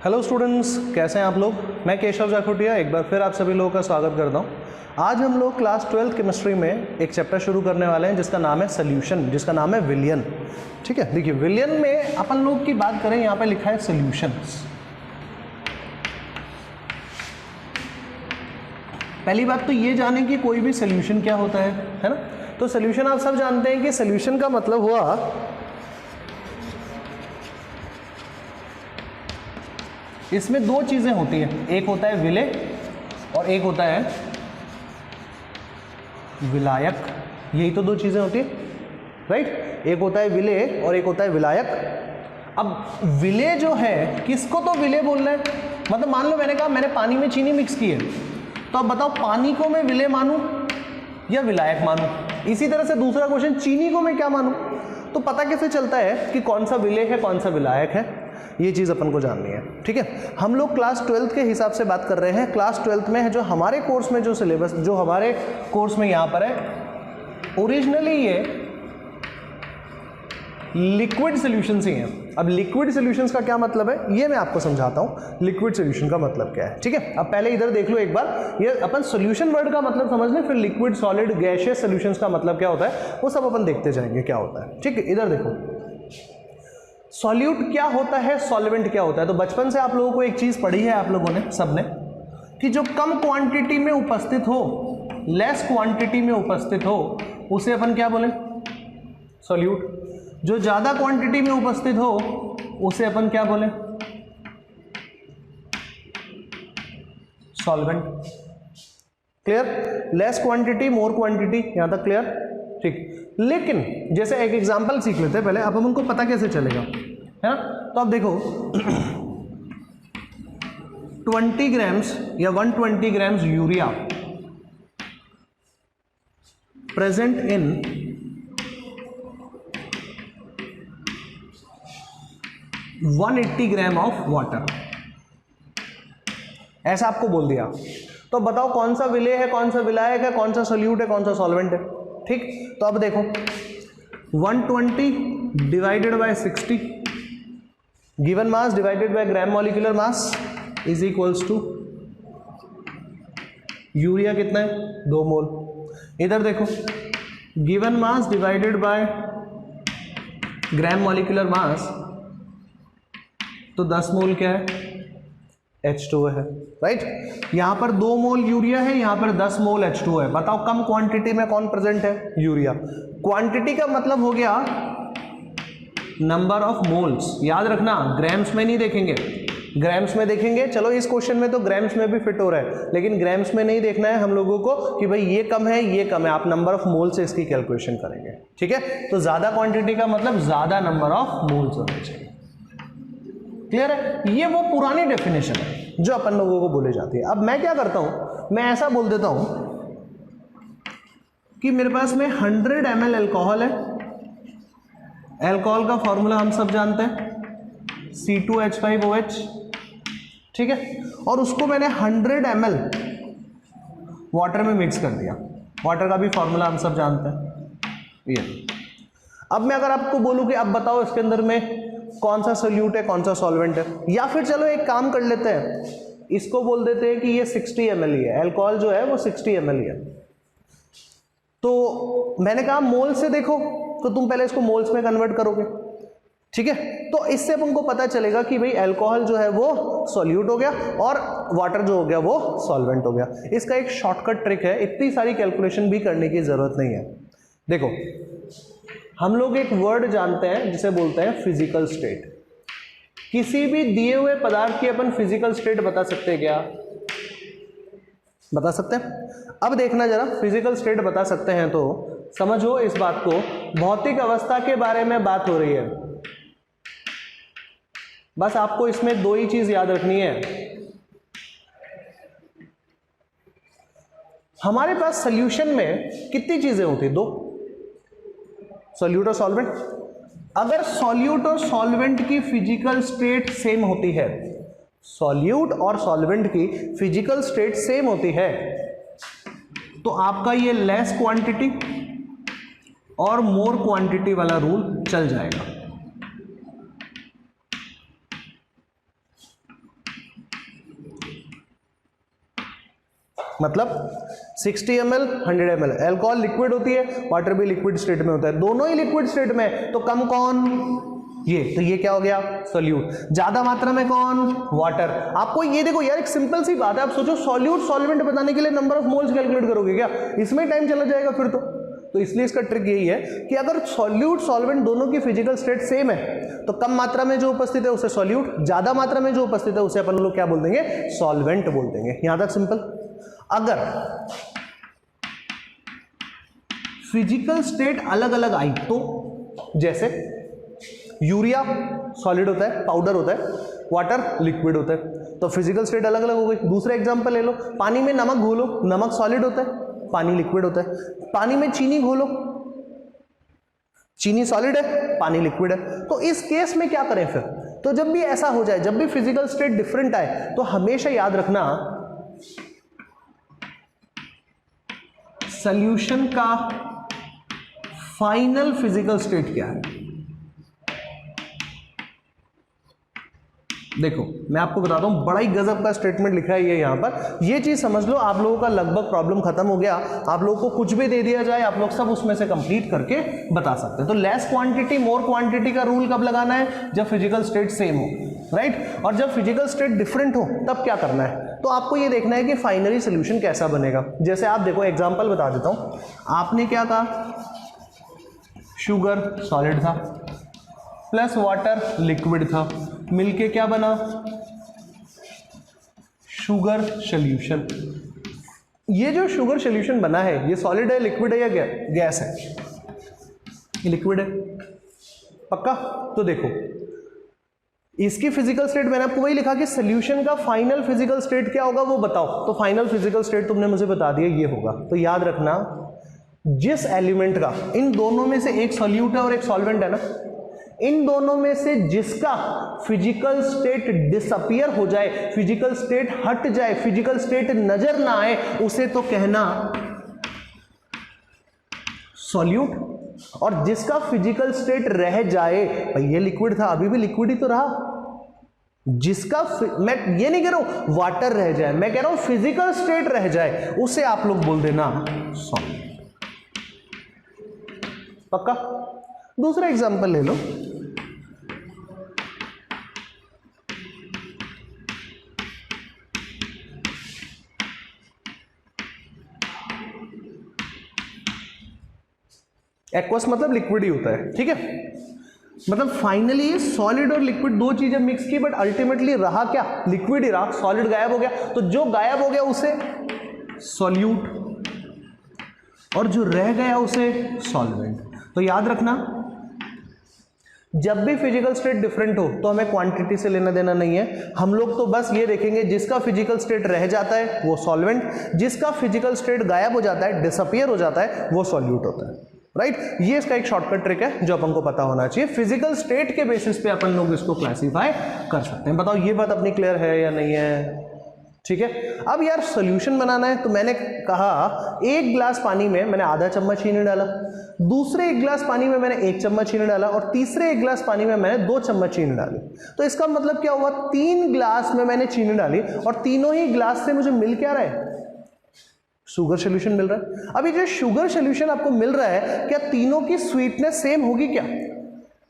Hello students, कैसे हैं आप लोग। मैं केशव जाखोटिया एक बार फिर आप सभी लोगों का स्वागत करता हूं। आज हम लोग क्लास 12 केमिस्ट्री में एक चैप्टर शुरू करने वाले हैं जिसका नाम है सोल्यूशन, जिसका नाम है विलियन। ठीक है, देखिए विलियन में अपन लोग की बात करें, यहाँ पे लिखा है सोल्यूशंस। पहली बात तो ये जाने कि कोई भी सोल्यूशन क्या होता है ना। तो सोल्यूशन आप सब जानते हैं कि सोल्यूशन का मतलब हुआ इसमें दो चीजें होती हैं, एक होता है विलेय और एक होता है विलायक। यही तो दो चीजें होती हैं, राइट। एक होता है विलेय और एक होता है विलायक। अब विलेय जो है, किसको तो विलेय बोलना है, मतलब मान लो मैंने कहा मैंने पानी में चीनी मिक्स की है, तो अब बताओ पानी को मैं विलेय मानूं या विलायक मानूं। इसी तरह से दूसरा क्वेश्चन, चीनी को मैं क्या मानूं। तो पता कैसे चलता है कि कौन सा विलेय है कौन सा विलायक है, ये चीज़ अपन को जाननी है। ठीक है, हम लोग क्लास 12 के हिसाब से बात कर रहे हैं। क्लास 12 में है जो हमारे कोर्स में जो सिलेबस जो हमारे कोर्स में यहाँ पर है, ओरिजिनली ये लिक्विड सॉल्यूशंस ही हैं। अब लिक्विड सॉल्यूशंस का क्या मतलब है ये मैं आपको समझाता हूँ, लिक्विड सॉल्यूशन का मतलब क्या है। ठीक है, अब पहले इधर देख लो एक बार, ये अपन सॉल्यूशन वर्ड का मतलब समझ लें, फिर लिक्विड सॉलिड गैसियस सॉल्यूशंस का मतलब क्या होता है वो सब अपन देखते जाएंगे क्या होता है। ठीक है, इधर देखो, सॉल्यूट क्या होता है, सॉल्वेंट क्या होता है। तो बचपन से आप लोगों को एक चीज पढ़ी है आप लोगों ने सबने, कि जो कम क्वांटिटी में उपस्थित हो, लेस क्वांटिटी में उपस्थित हो, उसे अपन क्या बोले, सॉल्यूट। जो ज्यादा क्वांटिटी में उपस्थित हो उसे अपन क्या बोले, solvent. Clear, less quantity more quantity, यहां तक क्लियर। ठीक, लेकिन जैसे एक एग्जांपल सीख लेते हैं पहले, अब हमको पता कैसे चलेगा, है ना। तो अब देखो 20 ग्राम्स या 120 grams urea present in 180 gram of water, ऐसा आपको बोल दिया। तो बताओ कौन सा विलेय है कौन सा विलायक है, कौन सा सोल्यूट है कौन सा सॉल्वेंट है। ठीक, तो अब देखो 120 divided by 60 given mass divided by gram molecular mass is equals to, urea कितना है 2 मोल। इधर देखो given mass divided by gram molecular mass, तो 10 मोल क्या है, H2O है, राइट। यहां पर 2 मोल यूरिया है, यहां पर 10 मोल H2O है। बताओ कम क्वांटिटी में कौन प्रेजेंट है, यूरिया। क्वांटिटी का मतलब हो गया नंबर ऑफ मोल्स। याद रखना ग्राम्स में नहीं देखेंगे, ग्राम्स में देखेंगे। चलो इस क्वेश्चन में तो ग्राम्स में भी फिट हो रहा है, लेकिन ग्राम्स में नहीं देखना है हम लोगों को कि भाई ये कम है ये कम है, आप नंबर ऑफ मोल से इसकी कैलकुलेशन करेंगे। ठीक है, तो ज्यादा क्वांटिटी का मतलब ज्यादा नंबर ऑफ मोल्स होने चाहिए। क्लियर है, ये वो पुरानी डेफिनेशन है जो अपन लोगों को बोली जाती है। अब मैं क्या करता हूं, मैं ऐसा बोल देता हूं कि मेरे पास में 100 ml एल्कोहल है। एल्कोहल का फॉर्मूला हम सब जानते हैं, C2H5OH। ठीक है, और उसको मैंने 100 ml वाटर में मिक्स कर दिया। वाटर का भी फॉर्मूला हम सब जानते हैं ये। अब मैं अगर आपको बोलूं कि अब बताओ इसके अंदर में कौन सा सोल्यूट है कौन सा सॉल्वेंट है, या फिर चलो एक काम कर लेते हैं, इसको बोल देते हैं कि ये 60 ml ही है, अल्कोहल जो है वो 60 ml ही है। तो मैंने कहा मोल से देखो, तो तुम पहले इसको मोल्स में कन्वर्ट करोगे। ठीक है, तो इससे हमको पता चलेगा कि भाई अल्कोहल जो है वो सॉल्यूट हो गया और वाटर जो हो गया वो सॉल्वेंट हो गया। इसका एक शॉर्टकट ट्रिक है, इतनी सारी कैलकुलेशन भी करने की जरूरत नहीं है। देखो हम लोग एक वर्ड जानते हैं जिसे बोलते हैं फिजिकल स्टेट। किसी भी दिए हुए पदार्थ की अपन फिजिकल स्टेट बता सकते हैं क्या, बता सकते हैं। अब देखना जरा, फिजिकल स्टेट बता सकते हैं तो समझो इस बात को, भौतिक अवस्था के बारे में बात हो रही है। बस आपको इसमें दो ही चीज याद रखनी है। हमारे पास सॉल्यूशन में कितनी चीजें होती है, दो, सॉल्यूट और सॉल्वेंट। अगर सॉल्यूट और सॉल्वेंट की फिजिकल स्टेट सेम होती है, सॉल्यूट और सॉल्वेंट की फिजिकल स्टेट सेम होती है, तो आपका ये लेस क्वांटिटी और मोर क्वांटिटी वाला रूल चल जाएगा। मतलब 60 ml 100 ml। अल्कोहल लिक्विड होती है, वाटर भी लिक्विड स्टेट में होता है, दोनों ही लिक्विड स्टेट में, तो कम कौन, ये, तो ये क्या हो गया, सॉल्यूट। ज्यादा मात्रा में कौन, वाटर। आपको ये देखो यार, एक सिंपल सी बात है, आप सोचो सॉल्यूट सॉल्वेंट बताने के लिए नंबर ऑफ मोल्स कैलकुलेट करोगे क्या, इसमें टाइम चला जाएगा फिर तो इसलिए इसका ट्रिक यही है कि अगर सॉल्यूट सॉल्वेंट दोनों की फिजिकल स्टेट सेम है तो कम मात्रा में जो उपस्थित है उसे सॉल्यूट, ज्यादा मात्रा में जो उपस्थित है उसे अपन लोग क्या बोल देंगे, सॉल्वेंट बोल देंगे। यहां तक सिंपल। अगर फिजिकल स्टेट अलग अलग आई तो, जैसे यूरिया सॉलिड होता है, पाउडर होता है, वाटर लिक्विड होता है, तो फिजिकल स्टेट अलग अलग हो गई। दूसरा एग्जांपल ले लो, पानी में नमक घोलो, नमक सॉलिड होता है, पानी लिक्विड होता है। पानी में चीनी घोलो, चीनी सॉलिड है, पानी लिक्विड है। तो इस केस में क्या करें फिर, तो जब भी ऐसा हो जाए, जब भी फिजिकल स्टेट डिफरेंट आए, तो हमेशा याद रखना सॉल्यूशन का फाइनल फिजिकल स्टेट क्या है। देखो मैं आपको बताता हूं, बड़ा ही गजब का स्टेटमेंट लिखा है ये यहां पर, ये चीज समझ लो, आप लोगों का लगभग प्रॉब्लम खत्म हो गया। आप लोगों को कुछ भी दे दिया जाए, आप लोग सब उसमें से कंप्लीट करके बता सकते हैं। तो लेस क्वांटिटी मोर क्वांटिटी का रूल कब लगाना है, जब फिजिकल स्टेट सेम हो, राइट। और जब फिजिकल स्टेट डिफरेंट हो तब क्या करना है, तो आपको ये देखना है कि फाइनली सोल्यूशन कैसा बनेगा। जैसे आप देखो, एग्जाम्पल बता देता हूं, आपने क्या कहा, शुगर सॉलिड था प्लस वाटर लिक्विड था, मिलके क्या बना, शुगर सॉल्यूशन। ये जो शुगर सॉल्यूशन बना है, ये सॉलिड है, लिक्विड है या गैस है, ये लिक्विड है, पक्का। तो देखो इसकी फिजिकल स्टेट मैंने आपको वही लिखा कि सॉल्यूशन का फाइनल फिजिकल स्टेट क्या होगा वो बताओ, तो फाइनल फिजिकल स्टेट तुमने मुझे बता दिया, ये होगा। तो याद रखना, जिस एलिमेंट का, इन दोनों में से एक सॉल्यूट है और एक सॉल्वेंट है ना, इन दोनों में से जिसका फिजिकल स्टेट डिसअपियर हो जाए, फिजिकल स्टेट हट जाए, फिजिकल स्टेट नजर ना आए, उसे तो कहना सॉल्यूट। और जिसका फिजिकल स्टेट रह जाए, भाई ये लिक्विड था, अभी भी लिक्विड ही तो रहा, जिसका मैं ये नहीं कह रहा हूं वाटर रह जाए, मैं कह रहा हूं फिजिकल स्टेट रह जाए, उसे आप लोग बोल देना सॉल्यूट, पक्का। दूसरा एग्जांपल ले लो, एक्वस मतलब लिक्विड ही होता है, ठीक है। मतलब फाइनली सॉलिड और लिक्विड दो चीजें मिक्स की, बट अल्टीमेटली रहा क्या, लिक्विड ही रहा, सॉलिड गायब हो गया, तो जो गायब हो गया उसे सॉल्यूट, और जो रह गया उसे सॉल्वेंट। तो याद रखना, जब भी फिजिकल स्टेट डिफरेंट हो तो हमें क्वांटिटी से लेना देना नहीं है, हम लोग तो बस ये देखेंगे जिसका फिजिकल स्टेट रह जाता है वो सॉल्वेंट, जिसका फिजिकल स्टेट गायब हो जाता है, डिसअपियर हो जाता है, वो सॉल्यूट होता है, राइट। ये इसका एक शॉर्टकट ट्रिक है जो अपन को पता होना चाहिए। फिजिकल स्टेट के बेसिस पे अपन लोग इसको क्लासिफाई कर सकते हैं। बताओ ये बात अपनी क्लियर है या नहीं है, ठीक है। अब यार सॉल्यूशन बनाना है, तो मैंने कहा एक गिलास पानी में मैंने आधा चम्मच चीनी डाला, दूसरे एक गिलास पानी में मैंने 1 चम्मच चीनी डाला, और तीसरे एक गिलास पानी में मैंने 2 चम्मच चीनी डाली। तो इसका मतलब क्या हुआ, 3 गिलास में मैंने चीनी डाली और तीनों ही गिलास से मुझे मिल क्या रहा है, शुगर सॉल्यूशन मिल रहा है। अभी जो शुगर सॉल्यूशन आपको मिल रहा है, क्या तीनों की स्वीटनेस सेम होगी क्या,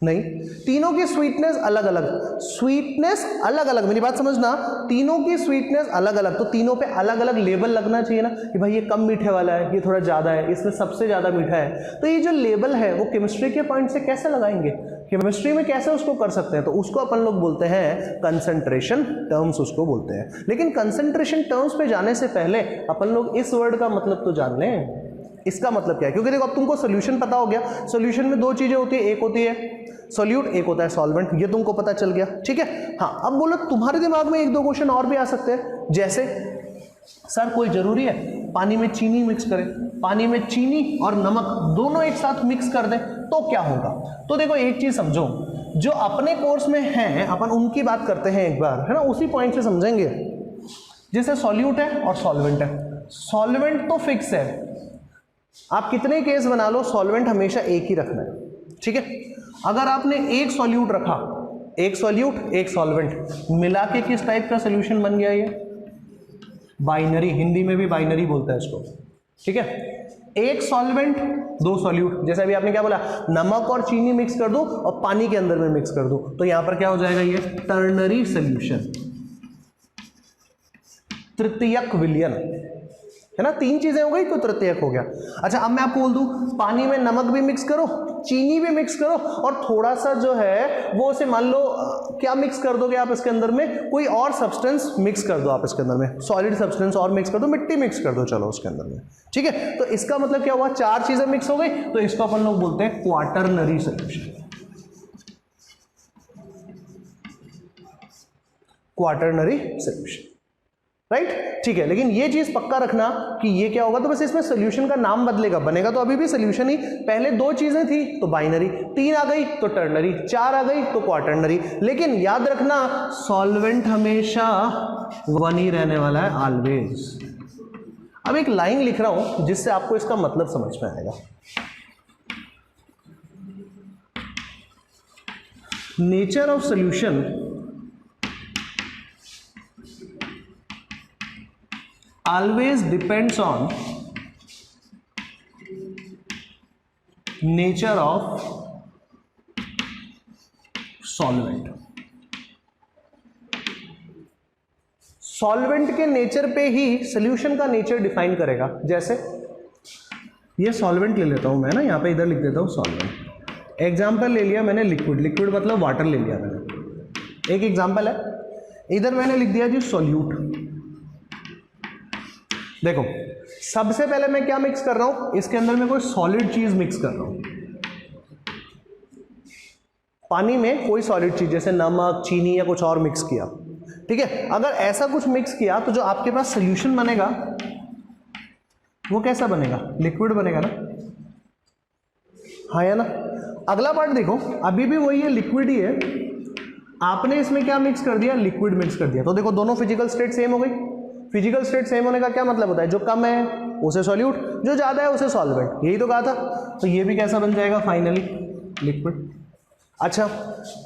नहीं, तीनों की स्वीटनेस अलग अलग, स्वीटनेस अलग अलग, मेरी बात समझना, तीनों की स्वीटनेस अलग अलग, तो तीनों पे अलग अलग लेबल लगना चाहिए ना, कि भाई ये कम मीठे वाला है, ये थोड़ा ज्यादा है, इसमें सबसे ज्यादा मीठा है। तो ये जो लेबल है वो केमिस्ट्री के पॉइंट से कैसे लगाएंगे, केमिस्ट्री में कैसे उसको कर सकते हैं, तो उसको अपन लोग बोलते हैं कंसंट्रेशन टर्म्स, उसको बोलते हैं। लेकिन कंसंट्रेशन टर्म्स पे जाने से पहले अपन लोग इस वर्ड का मतलब तो जान लें, इसका मतलब क्या है, क्योंकि देखो अब तुमको सोल्यूशन पता हो गया, सोल्यूशन में दो चीजें होती है, एक होती है सॉल्यूट, एक होता है सॉल्वेंट, ये तुमको पता चल गया, ठीक है। हाँ, अब बोलो तुम्हारे दिमाग में 1-2 क्वेश्चन और भी आ सकते हैं, जैसे सर कोई जरूरी है पानी में चीनी मिक्स करें, पानी में चीनी और नमक दोनों एक साथ मिक्स कर दें तो क्या होगा। तो देखो एक चीज समझो, जो अपने कोर्स में हैं अपन उनकी बात करते हैं एक बार, है ना, उसी पॉइंट से समझेंगे। जैसे सॉल्यूट है और सॉल्वेंट है, सॉल्वेंट तो फिक्स है, आप कितने केस बना लो सॉल्वेंट हमेशा एक ही रखना है, ठीक है। अगर आपने एक सॉल्यूट रखा, एक सॉल्यूट एक सॉल्वेंट मिला के किस टाइप का सोल्यूशन बन गया, बाइनरी, हिंदी में भी बाइनरी बोलता है इसको, ठीक है। एक सॉल्वेंट दो सॉल्यूट, जैसे अभी आपने क्या बोला, नमक और चीनी मिक्स कर दो और पानी के अंदर में मिक्स कर दो, तो यहां पर क्या हो जाएगा, ये टर्नरी सॉल्यूशन, तृतीयक विलयन, है ना, तीन चीजें हो गई तो तृतीयक हो गया। अच्छा, अब मैं आपको बोल दूं, पानी में नमक भी मिक्स करो, चीनी भी मिक्स करो और थोड़ा सा जो है वो उसे मान लो क्या मिक्स कर दोगे आप इसके अंदर में, कोई और सब्सटेंस मिक्स कर दो आप इसके अंदर में, सॉलिड सब्सटेंस और मिक्स कर दो, मिट्टी मिक्स कर दो, चलो उसके अंदर में, ठीक है। तो इसका मतलब क्या हुआ, चार चीजें मिक्स हो गई, तो इसको अपन लोग बोलते हैं quaternary solution, quaternary solution, right, ठीक है। लेकिन ये चीज पक्का रखना कि ये क्या होगा, तो बस इसमें सोल्यूशन का नाम बदलेगा, बनेगा तो अभी भी सोल्यूशन ही, पहले दो चीजें थी तो बाइनरी, तीन आ गई तो टर्नरी, चार आ गई तो क्वाटरनरी, लेकिन याद रखना सॉल्वेंट हमेशा वन ही रहने वाला है, ऑलवेज। अब एक लाइन लिख रहा हूं जिससे आपको इसका मतलब समझ में आएगा। Nature of solution always depends on nature of solvent। Solvent के नेचर पे ही सोल्यूशन का नेचर डिफाइन करेगा। जैसे ये सॉल्वेंट ले लेता हूं मैं ना, यहां पे इधर लिख देता हूं सॉल्वेंट। एग्जांपल ले लिया मैंने लिक्विड, लिक्विड मतलब वाटर ले लिया मैंने, एक एग्जांपल है। इधर मैंने लिख दिया जी सॉल्यूट। देखो सबसे पहले मैं क्या मिक्स कर रहा हूं, इसके अंदर मैं कोई सॉलिड चीज मिक्स कर रहा हूं, पानी में कोई सॉलिड चीज जैसे नमक, चीनी या कुछ और मिक्स किया, ठीक है। अगर ऐसा कुछ मिक्स किया तो जो आपके पास सोल्यूशन बनेगा वो कैसा बनेगा, लिक्विड बनेगा ना, हाँ या ना। अगला पार्ट देखो, अभी भी वही है, लिक्विड ही है, आपने इसमें क्या मिक्स कर दिया, लिक्विड मिक्स कर दिया, तो देखो दोनों फिजिकल स्टेट सेम हो गई। फिजिकल स्टेट सेम होने का क्या मतलब होता है, जो कम है उसे सॉल्यूट, जो ज्यादा है उसे सॉल्वेंट, यही तो कहा था। तो ये भी कैसा बन जाएगा फाइनली, लिक्विड। अच्छा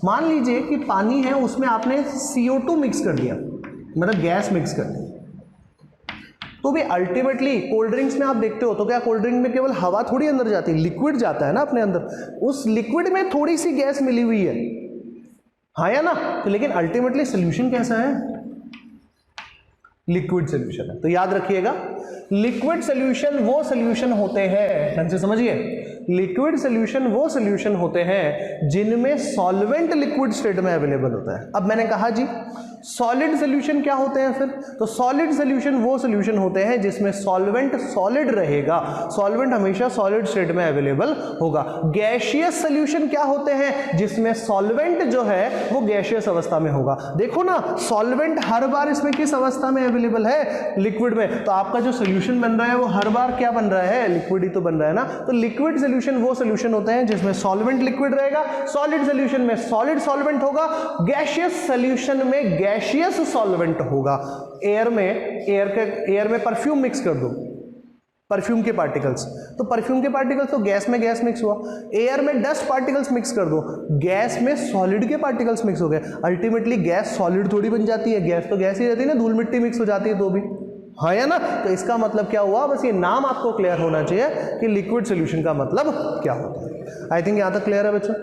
मान लीजिए कि पानी है, उसमें आपने CO2 मिक्स कर दिया, मतलब गैस मिक्स कर दी, तो भी अल्टीमेटली कोल्ड ड्रिंक्स में आप देखते हो तो क्या कोल्ड ड्रिंक में केवल हवा थोड़ी अंदर जाती है, लिक्विड जाता है ना अपने अंदर, उस लिक्विड में थोड़ी सी गैस मिली हुई है, हाँ या ना। तो लेकिन अल्टीमेटली सोल्यूशन कैसा है, लिक्विड सोल्यूशन है। तो याद रखिएगा लिक्विड सोल्यूशन वो सोल्यूशन होते हैं, ढंग से समझिए, लिक्विड सोल्यूशन वो सोल्यूशन होते हैं जिनमें सॉल्वेंट लिक्विड स्टेट में अवेलेबल होता है। अब मैंने कहा जी सॉलिड सोल्यूशन क्या होते हैं फिर, तो सॉलिड सोल्यूशन वो सोल्यूशन होते हैं जिसमें सॉल्वेंट सॉलिड रहेगा, सॉल्वेंट हमेशा सॉलिड स्टेट में अवेलेबल होगा। गैसियस सोल्यूशन क्या होते हैं, जिसमें सॉल्वेंट जो है वो गैसियस अवस्था में होगा। देखो ना सॉल्वेंट हर बार इसमें किस अवस्था में अवेलेबल है, लिक्विड में, तो आपका जो सोल्यूशन बन रहा है वो हर बार क्या बन रहा है, लिक्विड ही तो बन रहा है ना। तो लिक्विड सोल्यूशन वो सोल्यूशन होते हैं जिसमें सॉल्वेंट लिक्विड रहेगा, सॉलिड सोल्यूशन में सॉलिड सॉल्वेंट होगा, गैसियस सोल्यूशन में गैसियस सॉल्वेंट होगा। एयर में परफ्यूम मिक्स कर दो, परफ्यूम के पार्टिकल्स, तो परफ्यूम के पार्टिकल्स तो गैस में गैस मिक्स हुआ, एयर में डस्ट पार्टिकल्स मिक्स कर दो, गैस में सॉलिड के पार्टिकल्स मिक्स हो गए, अल्टीमेटली गैस सॉलिड थोड़ी बन जाती है, गैस तो गैस ही रहती है ना, धूल मिट्टी मिक्स हो जाती है तो भी, हाँ या ना। तो इसका मतलब क्या हुआ, बस ये नाम आपको क्लियर होना चाहिए कि लिक्विड सोल्यूशन का मतलब क्या होता है। आई थिंक यहां तक क्लियर है बच्चों,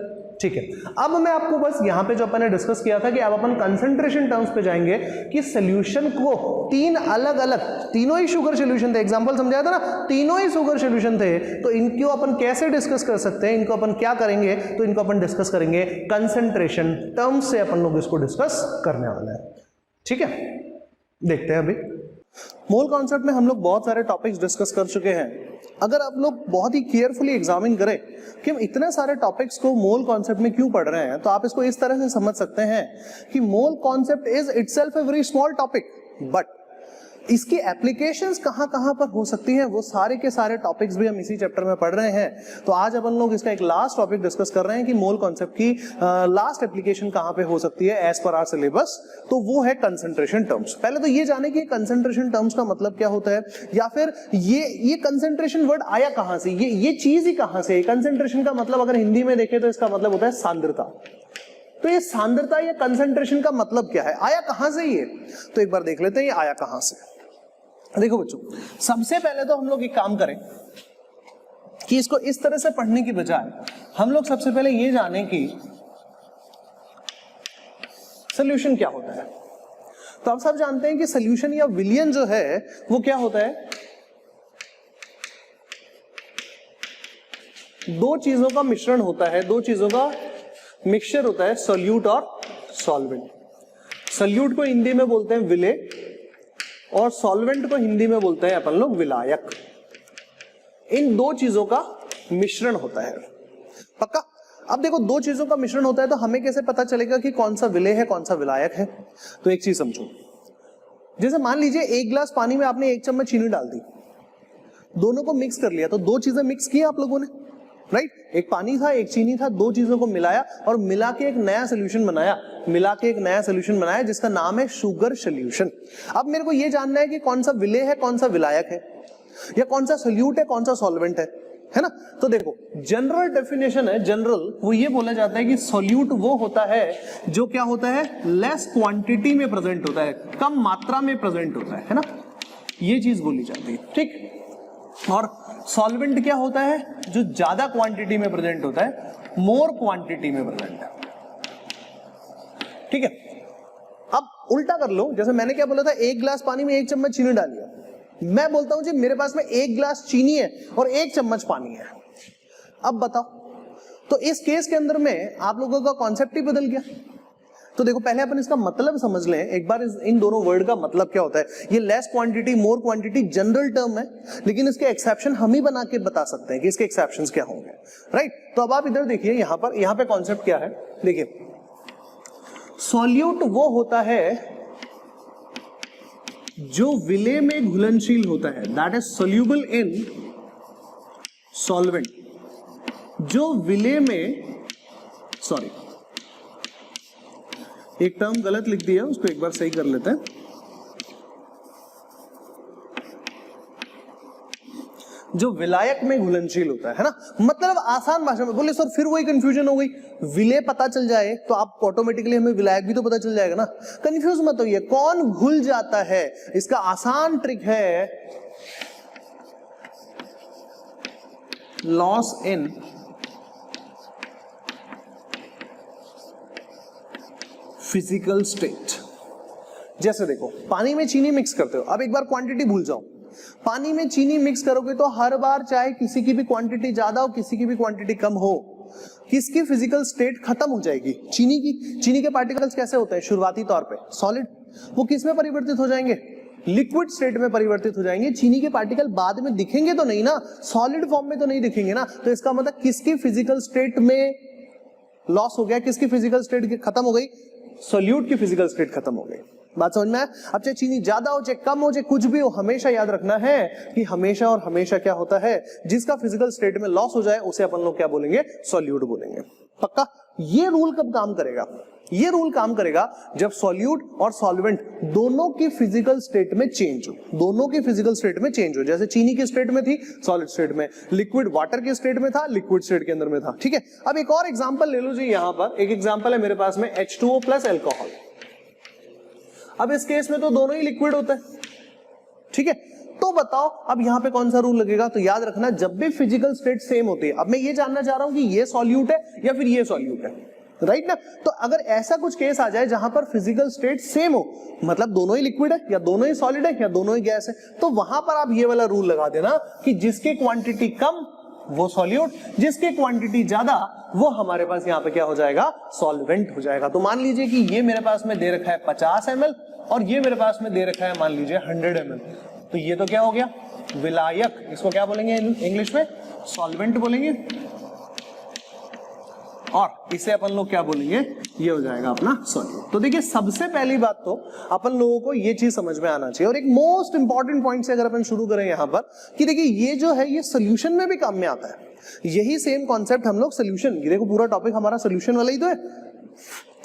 ठीक है। अब मैं आपको बस यहां पे जो अपन ने डिस्कस किया था कि अब अपन कंसंट्रेशन टर्म्स पे जाएंगे कि सोल्यूशन को तीन अलग अलग, तीनों ही शुगर सोल्यूशन थे, एग्जांपल समझाया था ना, तीनों ही शुगर सोल्यूशन थे, तो इनको अपन कैसे डिस्कस कर सकते हैं, इनको अपन क्या करेंगे, तो इनको अपन डिस्कस करेंगे कंसंट्रेशन टर्म्स से, अपन लोग इसको डिस्कस करने वाले हैं, ठीक है। देखते हैं अभी मोल कॉन्सेप्ट में हम लोग बहुत सारे टॉपिक्स डिस्कस कर चुके हैं। अगर आप लोग बहुत ही केयरफुली एग्जामिन करें कि हम इतने सारे टॉपिक्स को मोल कॉन्सेप्ट में क्यों पढ़ रहे हैं, तो आप इसको इस तरह से समझ सकते हैं कि mole concept is itself a very small topic, but इसकी एप्लीकेशंस कहां कहां पर हो सकती हैं, वो सारे के सारे टॉपिक्स भी हम इसी चैप्टर में पढ़ रहे हैं। तो आज अपन लोग इसका एक लास्ट टॉपिक डिस्कस कर रहे हैं कि मोल कॉन्सेप्ट की लास्ट एप्लीकेशन कहां पे हो सकती है एज पर आवर सिलेबस, तो वो है कंसंट्रेशन टर्म्स। पहले तो ये जाने कि कंसंट्रेशन टर्म्स का मतलब क्या होता है, या फिर ये कंसंट्रेशन वर्ड आया कहां से, ये चीज ही कहां से। कंसंट्रेशन का मतलब अगर हिंदी में देखें तो इसका मतलब होता है सांद्रता। तो ये सांद्रता या कंसंट्रेशन का मतलब क्या है, आया कहां से ये, तो एक बार देख लेते हैं ये आया कहां से। देखो बच्चों, सबसे पहले तो हम लोग एक काम करें कि इसको इस तरह से पढ़ने की बजाय हम लोग सबसे पहले ये जानें कि सॉल्यूशन क्या होता है। तो आप सब जानते हैं कि सॉल्यूशन या विलयन जो है वो क्या होता है, दो चीजों का मिश्रण होता है, दो चीजों का मिक्सचर होता है, सोल्यूट और सॉल्वेंट। सोल्यूट को हिंदी में बोलते हैं विलेय और सॉल्वेंट को हिंदी में बोलते हैं अपन लोग विलायक। इन दो चीजों का मिश्रण होता है। पक्का? अब देखो, दो चीजों का मिश्रण होता है तो हमें कैसे पता चलेगा कि कौन सा विलेय है कौन सा विलायक है? तो एक चीज समझो, जैसे मान लीजिए एक गिलास पानी में आपने 1 चम्मच चीनी डाल दी, दोनों को मिक्स कर लिया, तो दो चीजें मिक्स की आप लोगों ने, राइट? एक पानी था एक चीनी था, दो चीजों को मिलाया और मिला के एक नया सोल्यूशन बनाया, जिसका नाम है शुगर सोल्यूशन। अब मेरे को यह जानना है कि कौन सा विलेय है कौन सा विलायक है, या कौन सा सोल्यूट है कौन सा सॉल्वेंट है ना? तो देखो, जनरल डेफिनेशन है, जनरल वो ये बोला जाता है कि सोल्यूट वो होता है जो क्या होता है, लेस क्वांटिटी में प्रेजेंट होता है, कम मात्रा में प्रेजेंट होता है ना? ये चीज बोली जाती है, ठीक। और सॉल्वेंट क्या होता है, जो ज्यादा क्वांटिटी में प्रेजेंट होता है, मोर क्वांटिटी में प्रेजेंट है, ठीक है। अब उल्टा कर लो, जैसे मैंने क्या बोला था, 1 गिलास पानी में 1 चम्मच चीनी डालिए, मैं बोलता हूं जी मेरे पास में 1 गिलास चीनी है और 1 चम्मच पानी है। अब बताओ, तो इस केस के अंदर में आप लोगों का कॉन्सेप्ट ही बदल गया। तो देखो, पहले अपन इसका मतलब समझ लें एक बार, इन दोनों वर्ड का मतलब क्या होता है। ये less quantity more quantity general term है, लेकिन इसके एक्सेप्शन हम ही बना के बता सकते हैं कि इसके एक्सेप्शंस क्या होंगे, राइट? तो अब आप इधर देखिए, यहाँ पे कॉन्सेप्ट क्या है, देखिए, सॉल्यूट वो होता है जो विलेय में घुलनशील होता है, that is soluble in solvent. जो विलेय में, सॉरी एक टर्म गलत लिख दिया, उसको एक बार सही कर लेते हैं। जो विलायक में घुलनशील होता है ना, मतलब आसान भाषा में बोले सर फिर वही कंफ्यूजन हो गई, विलेय पता चल जाए तो आप ऑटोमेटिकली हमें विलायक भी तो पता चल जाएगा ना। कंफ्यूज मत होइए, कौन घुल जाता है, इसका आसान ट्रिक है लॉस इन फिजिकल स्टेट। जैसे देखो, पानी में चीनी मिक्स करते हो, अब एक बार क्वांटिटी भूल जाओ, पानी में चीनी मिक्स करोगे तो हर बार चाहे किसी की भी क्वांटिटी ज्यादा हो किसी की भी क्वांटिटी कम हो, किसकी फिजिकल स्टेट खत्म हो जाएगी, चीनी की। चीनी के पार्टिकल्स कैसे होते हैं शुरुआती तौर पे, सॉलिड, वो किस में परिवर्तित हो जाएंगे, लिक्विड स्टेट में परिवर्तित हो जाएंगे। चीनी के पार्टिकल बाद में दिखेंगे तो नहीं ना, सॉलिड फॉर्म में तो नहीं दिखेंगे ना। तो इसका मतलब किसकी फिजिकल स्टेट में लॉस हो गया, किसकी फिजिकल स्टेट खत्म हो गई, सोल्यूट की फिजिकल स्टेट खत्म हो गई। बात समझ में आया? अब चाहे चीनी ज्यादा हो चाहे कम हो चाहे कुछ भी हो, हमेशा याद रखना है कि हमेशा और हमेशा क्या होता है, जिसका फिजिकल स्टेट में लॉस हो जाए उसे अपन लोग क्या बोलेंगे, सोल्यूट बोलेंगे। पक्का? ये रूल कब काम करेगा, ये रूल काम करेगा जब सॉल्यूट और सॉल्वेंट दोनों की फिजिकल स्टेट में चेंज हो, दोनों की फिजिकल स्टेट में चेंज हो। जैसे चीनी की स्टेट में थी सॉलिड स्टेट में, लिक्विड वाटर के स्टेट में था लिक्विड स्टेट के अंदर में था, ठीक है। अब एक और एग्जांपल ले लो जी, यहां पर एक एग्जांपल है मेरे पास में H2O प्लस एल्कोहल। अब इस केस में तो दोनों ही लिक्विड होते हैं, ठीक है। तो बताओ अब यहां पे कौन सा रूल लगेगा, तो याद रखना जब भी फिजिकल स्टेट सेम होती है, अब मैं ये जानना चाह रहा हूं कि ये सॉल्यूट है या फिर ये सॉल्यूट है, राइट ना। तो अगर ऐसा कुछ केस आ जाए जहां पर फिजिकल स्टेट सेम हो, मतलब दोनों ही लिक्विड है या दोनों ही सॉलिड है या दोनों ही गैस है, तो वहां पर आप ये वाला रूल लगा देना कि जिसकी क्वांटिटी कम वो सॉल्यूट, जिसकी क्वांटिटी ज्यादा वो हमारे पास यहाँ पे क्या हो जाएगा, सॉल्वेंट हो जाएगा। तो मान लीजिए कि ये मेरे पास में दे रखा है 50 ml और ये मेरे पास में दे रखा है मान लीजिए 100 ml, तो ये तो क्या हो गया, विलायक। इसको क्या बोलेंगे इंग्लिश में, सॉल्वेंट बोलेंगे, और इसे अपन लोग क्या बोलेंगे, ये हो जाएगा अपना सॉल्यूट। तो देखिए सबसे पहली बात तो अपन लोगों को ये चीज समझ में आना चाहिए, और एक मोस्ट इंपॉर्टेंट पॉइंट से अगर अपन शुरू करें यहां पर कि देखिए ये जो है ये सोल्यूशन में भी काम में आता है। यही सेम कॉन्सेप्ट हम लोग सोल्यूशन, देखो पूरा टॉपिक हमारा सोल्यूशन वाला ही तो है,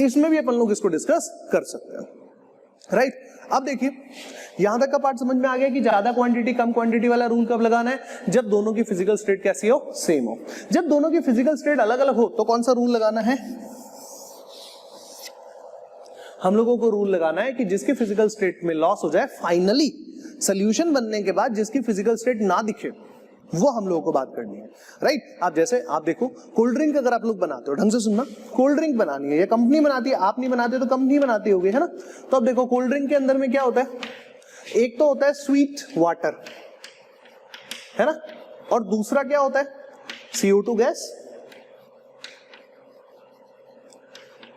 इसमें भी अपन लोग इसको डिस्कस कर सकते हैं, राइट। अब देखिए यहां तक का पार्ट समझ में आ गया कि ज्यादा क्वांटिटी कम क्वांटिटी वाला रूल कब लगाना है, जब दोनों की फिजिकल स्टेट कैसी हो, सेम हो। जब दोनों की फिजिकल स्टेट अलग अलग हो तो कौन सा रूल लगाना है, हम लोगों को रूल लगाना है कि जिसके फिजिकल स्टेट में लॉस हो जाए, फाइनली सोल्यूशन बनने के बाद जिसकी फिजिकल स्टेट ना दिखे, वो हम लोगों को बात करनी है, राइट। आप जैसे आप देखो, कोल्ड ड्रिंक अगर आप लोग बनाते हो, ढंग से सुनना, कोल्ड ड्रिंक बनानी है, ये कंपनी बनाती है, आप नहीं बनाते तो कंपनी बनाती होगी, है ना। तो अब देखो कोल्ड ड्रिंक के अंदर में क्या होता है, एक तो होता है स्वीट वाटर, है ना, और दूसरा क्या होता है, CO2 गैस।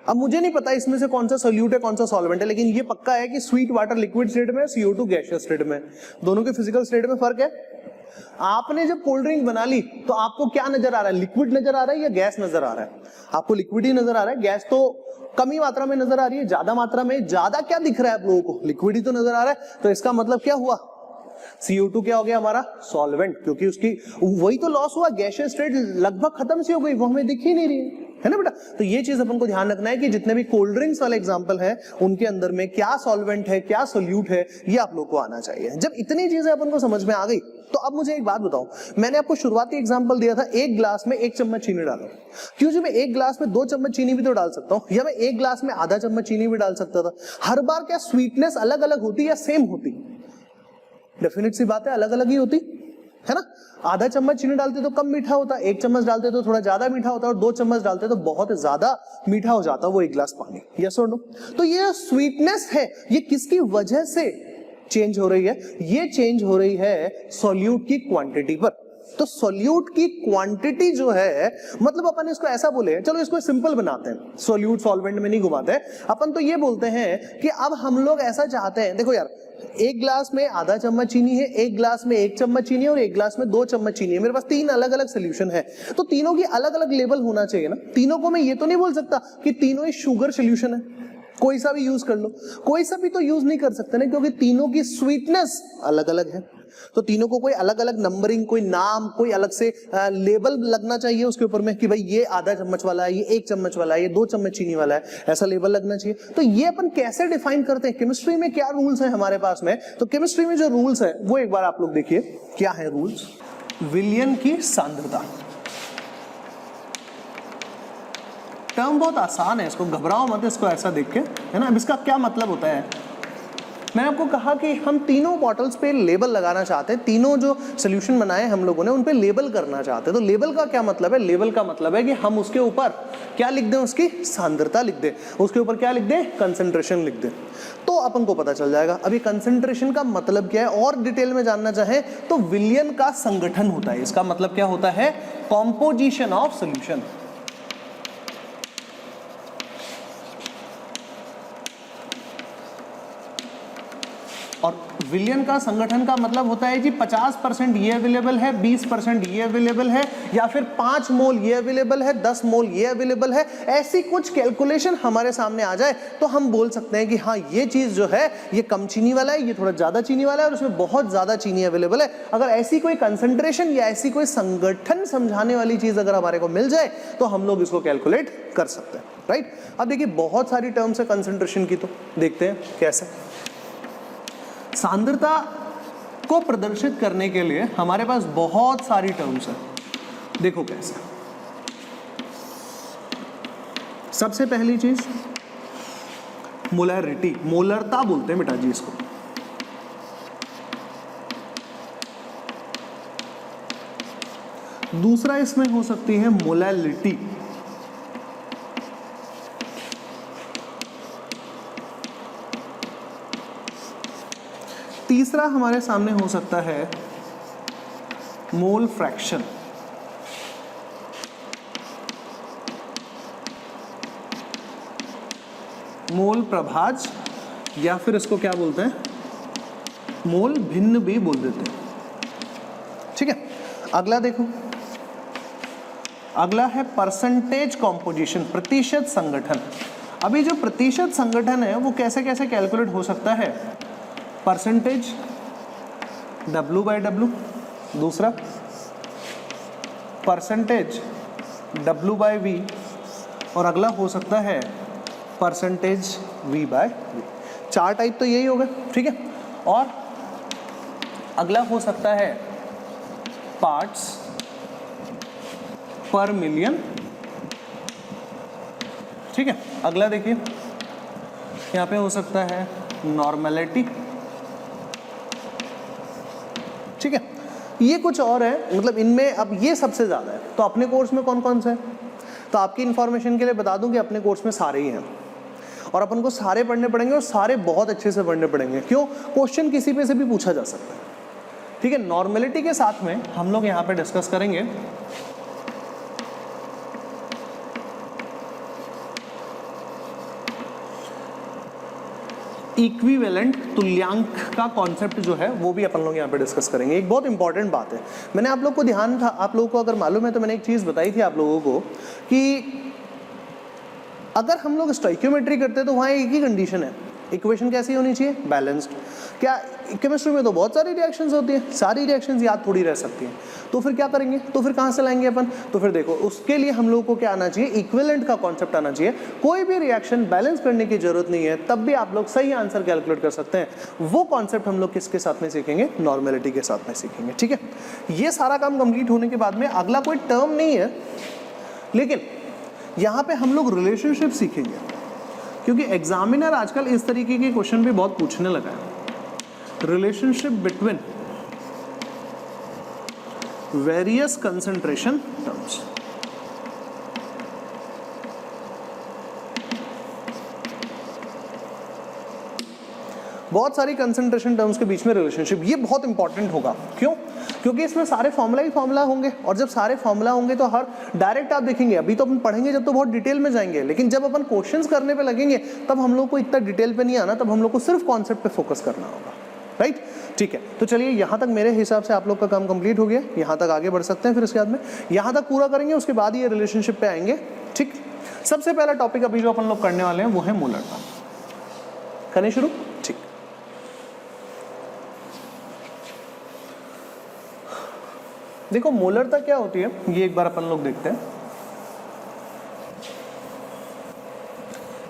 अब मुझे नहीं पता इसमें से कौन सा सोल्यूट है कौन सा सॉल्वेंट है, लेकिन ये पक्का है कि स्वीट वाटर लिक्विड स्टेट में, CO2 गैसियस स्टेट में, दोनों के फिजिकल स्टेट में फर्क है। आपने जब कोल्ड ड्रिंक बना ली तो आपको क्या नजर आ रहा है, लिक्विड नजर आ रहा है या गैस नजर आ रहा है? आपको लिक्विड ही नजर आ रहा है, गैस तो कम ही मात्रा में नजर आ रही है, ज्यादा मात्रा में, ज्यादा क्या दिख रहा है आप लोगों को, लिक्विड ही तो नजर आ रहा है। तो इसका मतलब क्या हुआ, CO2 क्या हो गया हमारा, सॉल्वेंट, क्योंकि उसकी वही तो लॉस हुआ, गैसियस स्टेट लगभग खत्म सी हो गई, वो हमें दिख ही नहीं रही है ना बेटा। तो ये चीज अपन को ध्यान रखना है कि जितने भी कोल्ड ड्रिंक्स वाले एग्जांपल है उनके अंदर में क्या सॉल्वेंट है, क्या सोल्यूट है, ये आप लोग को आना चाहिए। जब इतनी चीजें अपन को समझ में आ गई तो अब मुझे एक बात बताओ, मैंने आपको शुरुआती एग्जांपल दिया था, एक ग्लास में 1 चम्मच चीनी डालो, क्यों जी मैं एक ग्लास में 2 चम्मच चीनी भी तो डाल सकता हूं, या मैं एक ग्लास में आधा चम्मच चीनी भी डाल सकता था। हर बार क्या स्वीटनेस अलग अलग होती या सेम होती? डेफिनेट सी बात है, अलग अलग ही होती है ना। आधा चम्मच चीनी डालते तो कम मीठा होता, 1 चम्मच डालते तो थोड़ा ज्यादा मीठा होता, और 2 चम्मच डालते तो बहुत ज्यादा मीठा हो जाता वो 1 ग्लास पानी। यस और नो? तो ये स्वीटनेस है, ये किसकी वजह से चेंज हो रही है? ये चेंज हो रही है सॉल्यूट की क्वांटिटी पर। तो सॉल्यूट की क्वांटिटी जो है, मतलब अपन इसको ऐसा बोले, चलो इसको सिंपल बनाते हैं, सॉल्यूट सॉल्वेंट में नहीं घुमाते, अपन तो ये बोलते हैं कि अब हम लोग ऐसा चाहते हैं, देखो यार, एक ग्लास में आधा चम्मच चीनी है, एक ग्लास में 1 चम्मच चीनी है, और एक ग्लास में 2 चम्मच चीनी है। मेरे पास 3 अलग अलग सोल्यूशन है, तो तीनों की अलग अलग लेवल होना चाहिए ना। तीनों को मैं ये तो नहीं बोल सकता कि तीनों ही शुगर सोल्यूशन है, कोई सा भी यूज कर लो, कोई सा भी तो यूज नहीं कर सकते ना, क्योंकि तीनों की स्वीटनेस अलग अलग है। तो तीनों को कोई अलग अलग नंबरिंग, कोई नाम, कोई अलग से लेबल लगना चाहिए उसके ऊपर में कि भाई ये आधा चम्मच वाला है, ये 1 चम्मच वाला है, ये 2 चम्मच चीनी वाला है, ऐसा लेबल लगना चाहिए। तो ये अपन कैसे डिफाइन करते हैं, केमिस्ट्री में क्या रूल्स है हमारे पास में? तो केमिस्ट्री में जो रूल्स है वो एक बार आप लोग देखिए क्या है रूल्स। विलियन की सांद्रता, टर्म बहुत आसान है, इसको घबराओ मत, इसको ऐसा देख के, है ना। अब इसका क्या मतलब होता है, मैंने आपको कहा कि हम तीनों बॉटल्स पे लेबल लगाना चाहते हैं, तीनों जो सोल्यूशन बनाए हम लोगों ने उन पे लेबल करना चाहते हैं। तो लेबल का क्या मतलब है? लेबल का मतलब है कि हम उसके ऊपर क्या लिख दें, उसकी सांद्रता लिख दें, उसके ऊपर क्या लिख दें, कंसंट्रेशन लिख दें, तो अपन को पता चल जाएगा। अभी कंसंट्रेशन का मतलब क्या है और डिटेल में जानना चाहें तो विलियन का संगठन होता है, इसका मतलब क्या होता है, कॉम्पोजिशन ऑफ सोल्यूशन। और विलियन का संगठन का मतलब होता है जी 50% ये अवेलेबल है, 20% ये अवेलेबल है, या फिर 5 मोल ये अवेलेबल है, 10 मोल ये अवेलेबल है। ऐसी कुछ कैलकुलेशन हमारे सामने आ जाए तो हम बोल सकते हैं कि हाँ ये चीज जो है ये कम चीनी वाला है, ये थोड़ा ज्यादा चीनी वाला है, और उसमें बहुत ज्यादा चीनी अवेलेबल है। अगर ऐसी कोई कंसंट्रेशन या ऐसी कोई संगठन समझाने वाली चीज अगर हमारे को मिल जाए तो हम लोग इसको कैलकुलेट कर सकते हैं, राइट। अब देखिए बहुत सारी टर्म्स है कंसंट्रेशन की, तो देखते हैं कैसे। सांद्रता को प्रदर्शित करने के लिए हमारे पास बहुत सारी टर्म्स है, देखो कैसे। सबसे पहली चीज मोलैरिटी, मोलरता बोलते हैं बेटा जी इसको। दूसरा इसमें हो सकती है मोलैलिटी, तीसरा हमारे सामने हो सकता है मोल फ्रैक्शन, मोल प्रभाज, या फिर इसको क्या बोलते हैं, मोल भिन्न भी बोल देते हैं, ठीक है। अगला देखो, अगला है परसेंटेज कॉम्पोजिशन, प्रतिशत संगठन। अभी जो प्रतिशत संगठन है वो कैसे कैसे कैलकुलेट हो सकता है, परसेंटेज W/W, दूसरा परसेंटेज W/V, और अगला हो सकता है परसेंटेज V/V। 4 टाइप तो यही होगा, ठीक है। और अगला हो सकता है पार्ट्स पर मिलियन, ठीक है। अगला देखिए यहाँ पे हो सकता है नॉर्मेलिटी, ठीक है। ये कुछ और है, मतलब इनमें अब ये सबसे ज़्यादा है। तो अपने कोर्स में कौन कौन से हैं, तो आपकी इन्फॉर्मेशन के लिए बता दूं कि अपने कोर्स में सारे ही हैं और अपन को सारे पढ़ने पड़ेंगे और सारे बहुत अच्छे से पढ़ने पड़ेंगे। क्यों, क्वेश्चन किसी पे से भी पूछा जा सकता है, ठीक है। नॉर्मेलिटी के साथ में हम लोग यहाँ पे डिस्कस करेंगे इक्विवेलेंट, तुल्यांक का कॉन्सेप्ट जो है वो भी अपन लोग यहाँ पे डिस्कस करेंगे। एक बहुत इंपॉर्टेंट बात है, मैंने आप लोग को ध्यान था, आप लोगों को अगर मालूम है तो मैंने एक चीज़ बताई थी आप लोगों को कि अगर हम लोग स्टोइकियोमेट्री करते हैं तो वहाँ एक ही कंडीशन है, इक्वेशन कैसी होनी चाहिए, बैलेंस्ड। क्या केमिस्ट्री में तो बहुत सारी रिएक्शंस होती हैं, सारी रिएक्शंस याद थोड़ी रह सकती हैं, तो फिर क्या करेंगे, तो फिर कहाँ से लाएंगे अपन, तो फिर देखो उसके लिए हम लोग को क्या आना चाहिए, इक्विवेलेंट का कॉन्सेप्ट आना चाहिए। कोई भी रिएक्शन बैलेंस करने की जरूरत नहीं है, तब भी आप लोग सही आंसर कैलकुलेट कर सकते हैं। वो कॉन्सेप्ट हम लोग किसके साथ में सीखेंगे, नॉर्मेलिटी के साथ में सीखेंगे, ठीक है। ये सारा काम कंप्लीट होने के बाद में अगला कोई टर्म नहीं है, लेकिन यहाँ पे हम लोग रिलेशनशिप सीखेंगे, क्योंकि एग्जामिनर आजकल इस तरीके के क्वेश्चन भी बहुत पूछने लगा है। Relationship between various concentration terms, बहुत सारी कंसंट्रेशन टर्म्स के बीच में रिलेशनशिप, ये बहुत इंपॉर्टेंट होगा। क्यों, क्योंकि इसमें सारे फॉर्मूला ही फॉर्मूला होंगे, और जब सारे फॉर्मूला होंगे तो हर डायरेक्ट आप देखेंगे, अभी तो अपन पढ़ेंगे जब तो बहुत डिटेल में जाएंगे, लेकिन जब अपन क्वेश्चंस करने पे लगेंगे तब हम लोग को इतना डिटेल पे नहीं आना, तब हम लोग को सिर्फ कॉन्सेप्ट पे फोकस करना होगा, राइट, ठीक है। तो चलिए यहाँ तक मेरे हिसाब से आप लोग का काम कंप्लीट हो गया, यहाँ तक आगे बढ़ सकते हैं। फिर उसके बाद में यहाँ तक पूरा करेंगे, उसके बाद ये रिलेशनशिप पे आएंगे, ठीक। सबसे पहला टॉपिक अभी जो अपन लोग करने वाले हैं वो है मोलरता। करें शुरू, ठीक। देखो मोलरता क्या होती है, ये एक बार अपन लोग देखते हैं।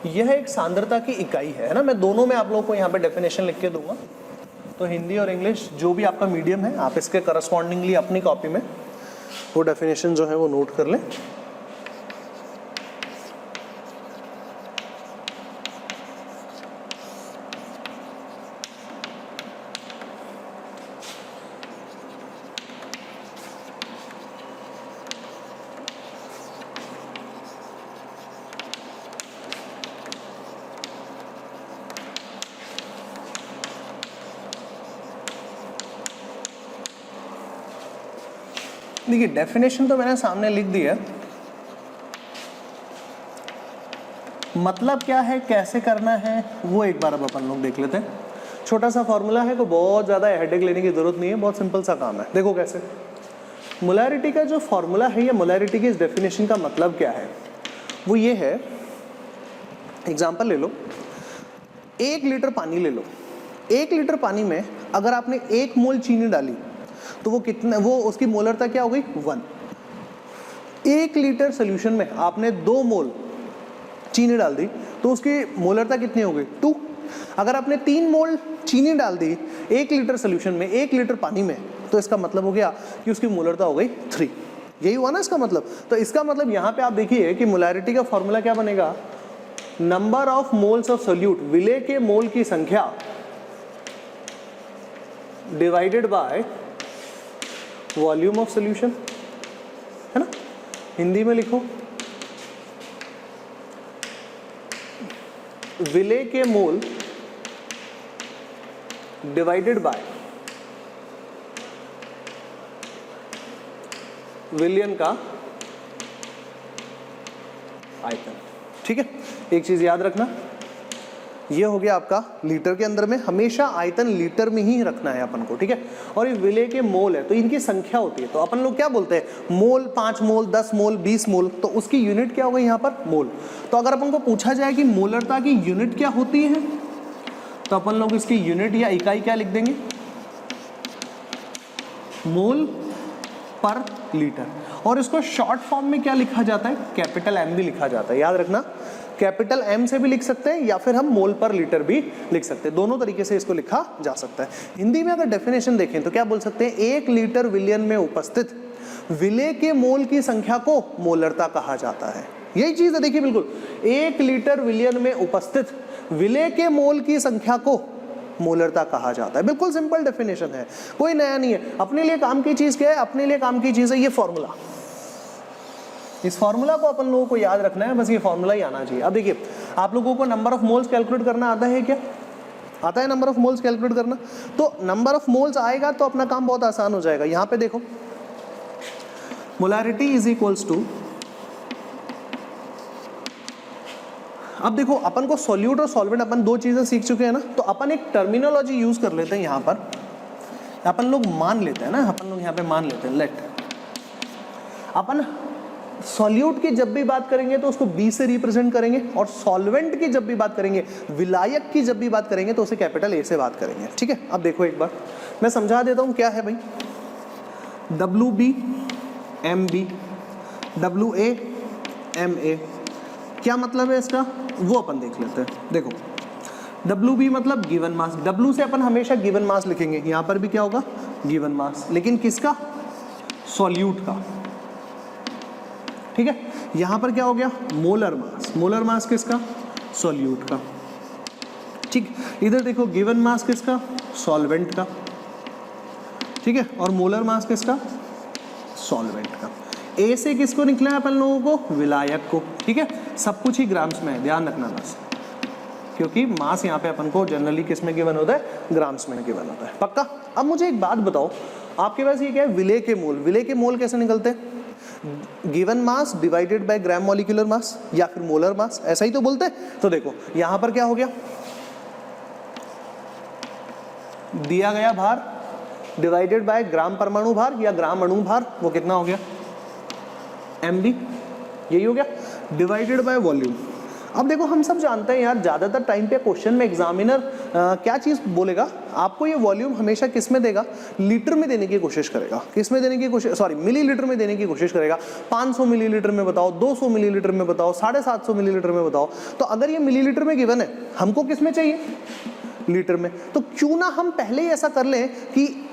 यह एक सांद्रता की इकाई है ना। मैं दोनों में आप लोगों को यहाँ पे डेफिनेशन लिख के दूंगा, तो हिंदी और इंग्लिश जो भी आपका मीडियम है, आप इसके करस्पॉन्डिंगली अपनी कॉपी में वो डेफिनेशन जो है वो नोट कर लें। देखिए डेफिनेशन तो मैंने सामने लिख दिया, मतलब क्या है, कैसे करना है, वो एक बार अब अपन लोग देख लेते हैं। छोटा सा फॉर्मूला है, को बहुत ज़्यादा हेडेक लेने की जरूरत नहीं है, बहुत सिंपल सा काम है। देखो कैसे, मोलैरिटी का जो फॉर्मूला है या मोलैरिटी की इस डेफिनेशन का मतलब क्या है, वो ये है। एग्जाम्पल ले लो, 1 लीटर पानी ले लो। 1 लीटर पानी में अगर आपने 1 मोल चीनी डाली तो वो कितना, वो उसकी मोलरता क्या हो गई, 1। 1 लीटर सोल्यूशन में आपने 2 मोल चीनी डाल दी तो उसकी मोलरता कितनी हो गई, 2। अगर आपने 3 मोल चीनी डाल दी 1 लीटर सोल्यूशन में, 1 लीटर पानी में, तो इसका मतलब हो गया कि उसकी मोलरता हो गई 3। यही हुआ ना इसका मतलब। तो इसका मतलब यहाँ पे आप देखिए कि मोलैरिटी का फॉर्मूला क्या बनेगा, number of moles of solute, विलेय के मोल की संख्या divided by volume of solution, है ना। हिंदी में लिखो, विलेय के मोल डिवाइडेड बाय विलियन का आयतन, ठीक है। एक चीज याद रखना, ये हो गया आपका लीटर के अंदर में, हमेशा आयतन लीटर में ही रखना है अपन को, ठीक है। और ये विलेय के मोल है तो इनकी संख्या होती है, तो अपन लोग क्या बोलते हैं, मोल, 5 मोल, 10 मोल, 20 मोल, तो उसकी यूनिट क्या होगा यहाँ पर, मोल। तो अगर अपन को पूछा जाए कि मोलरता की यूनिट क्या होती है, तो अपन लोग इसकी यूनिट या इकाई क्या लिख देंगे, मोल पर लीटर। और इसको शॉर्ट फॉर्म में क्या लिखा जाता है, कैपिटल एम भी लिखा जाता है, याद रखना। कैपिटल एम से भी लिख सकते हैं या फिर हम मोल पर लीटर भी लिख सकते हैं, दोनों तरीके से इसको लिखा जा सकता है। हिंदी में अगर डेफिनेशन देखें तो क्या बोल सकते हैं, 1 लीटर विलियन में उपस्थित विलेय के मोल की संख्या को मोलरता कहा जाता है। यही चीज है, देखिए बिल्कुल, 1 लीटर विलियन में उपस्थित विलय के मोल की संख्या को मोलरता कहा जाता है। बिल्कुल सिंपल डेफिनेशन है, कोई नया नहीं है। अपने लिए काम की चीज क्या है? अपने लिए काम की चीज है ये फॉर्मूला। इस फॉर्मूला को अपन लोगों को याद रखना है, बस ये फॉर्मूला ही आना चाहिए। अब देखिए, आप लोगों को नंबर ऑफ मोल्स कैलकुलेट करना आता है क्या? आता है नंबर ऑफ मोल्स कैलकुलेट करना? तो नंबर ऑफ मोल्स आएगा तो अपना काम बहुत आसान हो जाएगा। यहां पे देखो, मोलैरिटी इज इक्वल्स टू, अब देखो अपन को सॉल्यूट और सॉल्वेंट अपन दो चीजें सीख चुके हैं ना, तो अपन एक टर्मिनोलॉजी यूज कर लेते हैं। यहां पर अपन लोग मान लेते हैं ना, अपन लोग यहां पे मान लेते हैं, लेट अपन सॉल्यूट की जब भी बात करेंगे तो उसको बी से रिप्रेजेंट करेंगे, और सॉल्वेंट की जब भी बात करेंगे, विलायक की जब भी बात करेंगे तो उसे कैपिटल ए से बात करेंगे। ठीक है, अब देखो एक बार मैं समझा देता हूं क्या है भाई। WB MB, WA MA, क्या मतलब है इसका वो अपन देख लेते हैं। देखो, WB मतलब गिवन मास, W से अपन हमेशा गिवन मास लिखेंगे, यहां पर भी क्या होगा? गिवन मास, लेकिन किसका? सॉल्यूट का। ठीक है, यहां पर क्या हो गया? Molar mass. मोलर मास किसका? सॉल्यूट का। ठीक, इधर देखो गिवन मास किसका? सॉल्वेंट का। ठीक है, और मोलर मास किसका? सॉल्वेंट का। ए से किसको निकला है अपन लोगों को? विलायक को। ठीक है, सब कुछ ही ग्राम्स में है, ध्यान रखना बस, क्योंकि मास यहाँ पे अपन को जनरली किस में गिवन होता है? ग्राम्स में गिवन होता है। पक्का? अब मुझे एक बात बताओ, आपके पास ये क्या है? विलय के मोल। विलय के मोल कैसे निकलते हैं? Given mass divided by gram molecular मास, या फिर मोलर मास, ऐसा ही तो बोलते हैं। तो देखो यहां पर क्या हो गया? दिया गया भार डिवाइडेड बाय ग्राम परमाणु भार या ग्राम अणु भार, वो कितना हो गया? MB, यही हो गया, डिवाइडेड बाय वॉल्यूम। अब देखो हम सब जानते हैं यार, ज्यादातर टाइम पे क्वेश्चन में एग्जामिनर क्या चीज बोलेगा आपको? ये वॉल्यूम हमेशा किस में देगा? लीटर में देने की कोशिश करेगा। किस में देने की कोशिश? सॉरी, मिलीलीटर में देने की कोशिश करेगा। 500 मिलीलीटर में बताओ, 200 मिलीलीटर में बताओ, 750 मिलीलीटर में बताओ। तो अगर ये मिलीलीटर में गिवन है, हमको किस में चाहिए? लीटर में। तो क्यों ना हम पहले ही ऐसा कर लें कि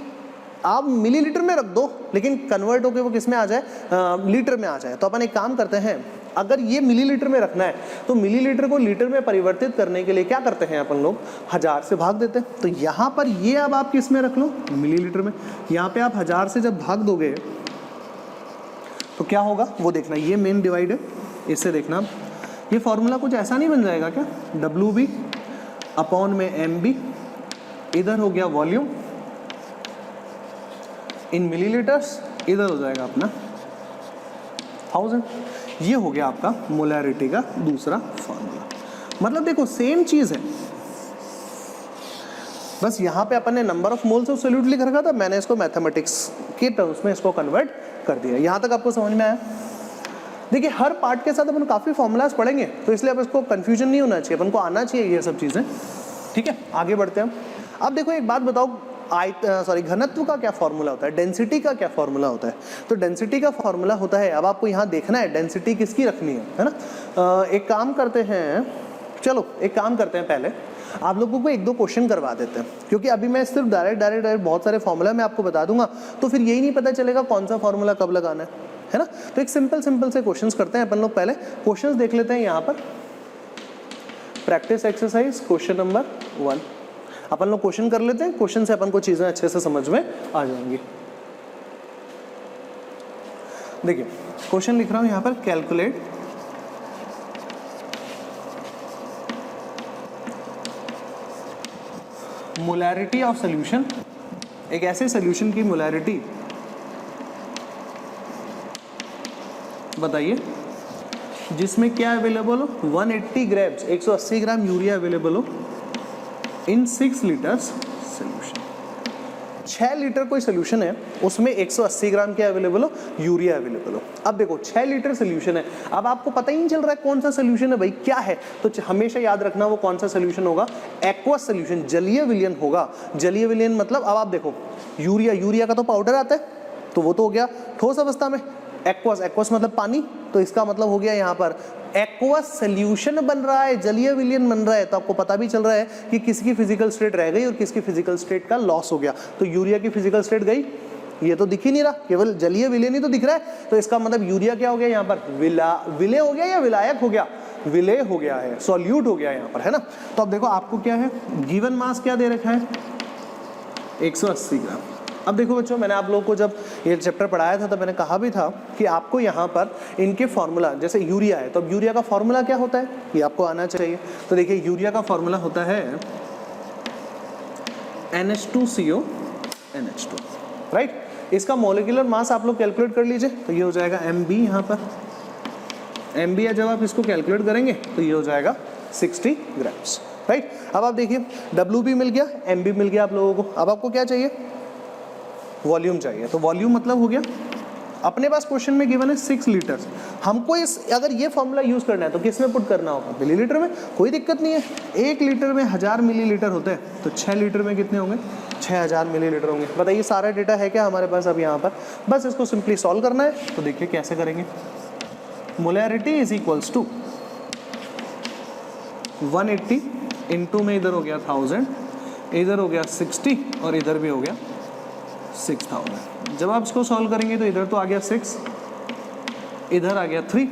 आप मिलीलीटर में रख दो, लेकिन कन्वर्ट होकर वो किस में आ जाए? लीटर में आ जाए। तो अपन एक काम करते हैं, अगर ये मिलीलीटर में रखना है तो मिलीलीटर को लीटर में परिवर्तित करने के लिए क्या करते हैं अपन लोग? 1000 से भाग देते हैं। तो यहाँ पर ये अब आप किस में रख लो? मिलीलीटर में। यहाँ पे आप 1000 से जब भाग दोगे तो क्या होगा वो देखना, ये मेन डिवाइड है, इससे देखना। ये फॉर्मूला कुछ ऐसा नहीं बन जाएगा क्या? WB अपॉन में MB, इधर हो गया वॉल्यूम इन मिलीलीटर्स, इधर हो जाएगा अपना 1000। ये हो गया आपका मोलैरिटी का दूसरा फॉर्मूला। मतलब देखो सेम चीज है, बस यहां पे अपन ने number of moles of solute लिख रखा था, मैंने इसको मैथमेटिक्स के टर्म्स में इसको कन्वर्ट कर दिया। यहां तक आपको समझ में आया? देखिए हर पार्ट के साथ अपन काफी फॉर्मूलाज पढ़ेंगे, तो इसलिए अब इसको कंफ्यूजन नहीं होना चाहिए, अपन को आना चाहिए ये सब चीजें। ठीक है, आगे बढ़ते हैं। अब देखो एक बात बताओ, घनत्व का क्या फॉर्मूला होता है? डेंसिटी का क्या फॉर्मूला होता है? तो डेंसिटी का फॉर्मूला होता है, अब आपको यहाँ देखना है डेंसिटी किसकी रखनी है ना? एक काम करते हैं, चलो एक काम करते हैं, पहले आप लोगों को एक दो क्वेश्चन करवा देते हैं, क्योंकि अभी मैं सिर्फ डायरेक्ट बहुत सारे फॉर्मूला मैं आपको बता दूंगा, तो फिर यही नहीं पता चलेगा कौन सा फॉर्मूला कब लगाना है ना? तो एक सिंपल से क्वेश्चंस करते हैं अपन लोग। पहले क्वेश्चंस देख लेते हैं यहाँ पर। प्रैक्टिस एक्सरसाइज क्वेश्चन नंबर 1 अपन लोग क्वेश्चन कर लेते हैं, क्वेश्चन से अपन को चीजें अच्छे से समझ में आ जाएंगी। देखिए क्वेश्चन लिख रहा हूं यहाँ पर, कैलकुलेट मोलैरिटी ऑफ सॉल्यूशन। एक ऐसे सॉल्यूशन की मोलैरिटी बताइए जिसमें क्या अवेलेबल हो? 180 ग्राम्स, 180 ग्राम यूरिया अवेलेबल हो इन 6 लीटर्स सोल्यूशन। 6 लीटर कोई सोल्यूशन है, उसमें 180 ग्राम क्या अवेलेबल हो? यूरिया अवेलेबल हो। अब देखो 6 लीटर सोल्यूशन है, अब आपको पता ही नहीं चल रहा है कौन सा सोल्यूशन है भाई, क्या है? तो हमेशा याद रखना वो कौन सा सोल्यूशन होगा? एक्वस सोल्यूशन, जलीय विलयन होगा। जलीय विलयन मतलब अब आप देखो यूरिया का तो पाउडर आता है, तो वो तो हो गया ठोस अवस्था में। एक्वस मतलब पानी, तो इसका मतलब हो गया यहाँ पर एक्वस सॉल्यूशन बन रहा है, जलीय विलयन बन रहा है। तो आपको पता भी चल रहा है कि किसकी फिजिकल स्टेट रह गई और किसकी फिजिकल स्टेट का लॉस हो गया। तो यूरिया की फिजिकल स्टेट गई, ये तो दिख ही नहीं रहा, केवल जलीय विलयन ही तो दिख रहा है। तो इसका मतलब यूरिया क्या हो गया यहाँ पर? विलय हो गया या विलायक हो गया? विलय हो गया है, सॉल्यूट हो गया है यहाँ पर, है ना। तो अब देखो आपको क्या है, गिवन मास क्या दे रखा है 180 ग्राम। अब देखो बच्चों, मैंने आप लोगों को जब ये चैप्टर पढ़ाया था तो मैंने कहा भी था कि आपको यहाँ पर इनके फॉर्मूला, जैसे यूरिया है तो अब यूरिया का फॉर्मूला क्या होता है ये आपको आना चाहिए। तो देखिए यूरिया का फॉर्मूला होता है NH2CO NH2, राइट। इसका मोलिकुलर मास आप लोग कैलकुलेट कर लीजिए, तो ये हो जाएगा MB, यहाँ पर MB है, जब आप इसको कैलकुलेट करेंगे तो ये हो जाएगा 60 ग्राम्स, राइट। अब आप देखिए WB मिल गया, MB मिल गया आप लोगों को। अब आपको क्या चाहिए, वॉल्यूम चाहिए। तो वॉल्यूम मतलब हो गया, अपने पास क्वेश्चन में गिवन है 6 लीटर, हमको इस अगर ये फॉर्मूला यूज करना है तो किस में पुट करना होगा, मिलीलीटर में। कोई दिक्कत नहीं है, 1 लीटर में 1000 मिलीलीटर होते हैं, तो 6 लीटर में कितने होंगे, 6000 मिलीलीटर होंगे। बताइए सारा डेटा है क्या हमारे पास अब यहाँ पर, बस इसको सिंपली सॉल्व करना है। तो देखिए कैसे करेंगे, molarity is equals to 180 into में इधर हो गया 1000, इधर हो गया 60 और इधर भी हो गया 6000। जब आप इसको सॉल्व करेंगे तो इधर तो आ गया 6, इधर आ गया 3,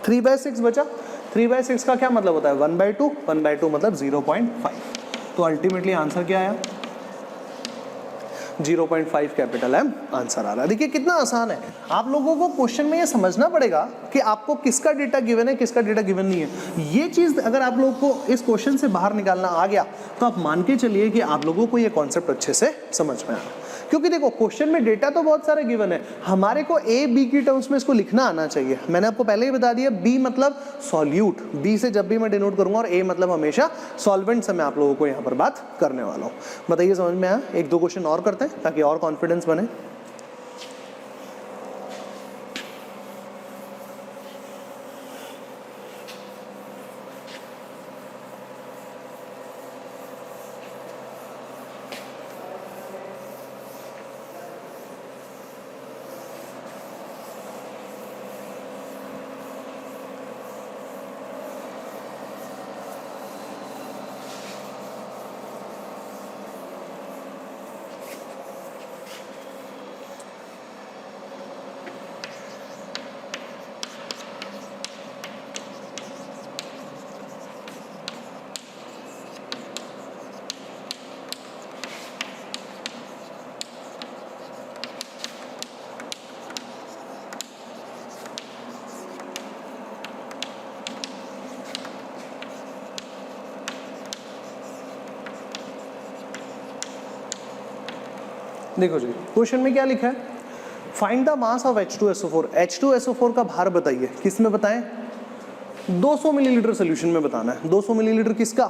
3/6 बचा। 3/6 का क्या मतलब होता है, 1/2, 1/2 मतलब 0.5। तो अल्टीमेटली आंसर क्या आया, 0.5 कैपिटल M आंसर आ रहा है। देखिए कितना आसान है। आप लोगों को क्वेश्चन में ये समझना पड़ेगा कि आपको किसका डेटा गिवन है, किसका डेटा गिवन नहीं है। ये चीज अगर आप लोगों को इस क्वेश्चन से बाहर निकालना आ गया तो आप मान के चलिए कि आप लोगों को ये कॉन्सेप्ट अच्छे से समझ में आ रहा है। क्योंकि देखो क्वेश्चन में डेटा तो बहुत सारे गिवन है, हमारे को A B की टर्म्स में इसको लिखना आना चाहिए। मैंने आपको पहले ही बता दिया, B मतलब सॉल्यूट, B से जब भी मैं डिनोट करूंगा, और A मतलब हमेशा सॉल्वेंट से मैं आप लोगों को यहाँ पर बात करने वाला हूँ। बताइए समझ में आया, 1-2 क्वेश्चन और करते हैं ताकि और कॉन्फिडेंस बने। देखो जी क्वेश्चन में क्या लिखा है, find the mass of H2SO4। H2SO4 का भार बताइए, किस में बताएं, 200 मिलीलीटर सोल्यूशन में बताना है। 200 मिलीलीटर किसका,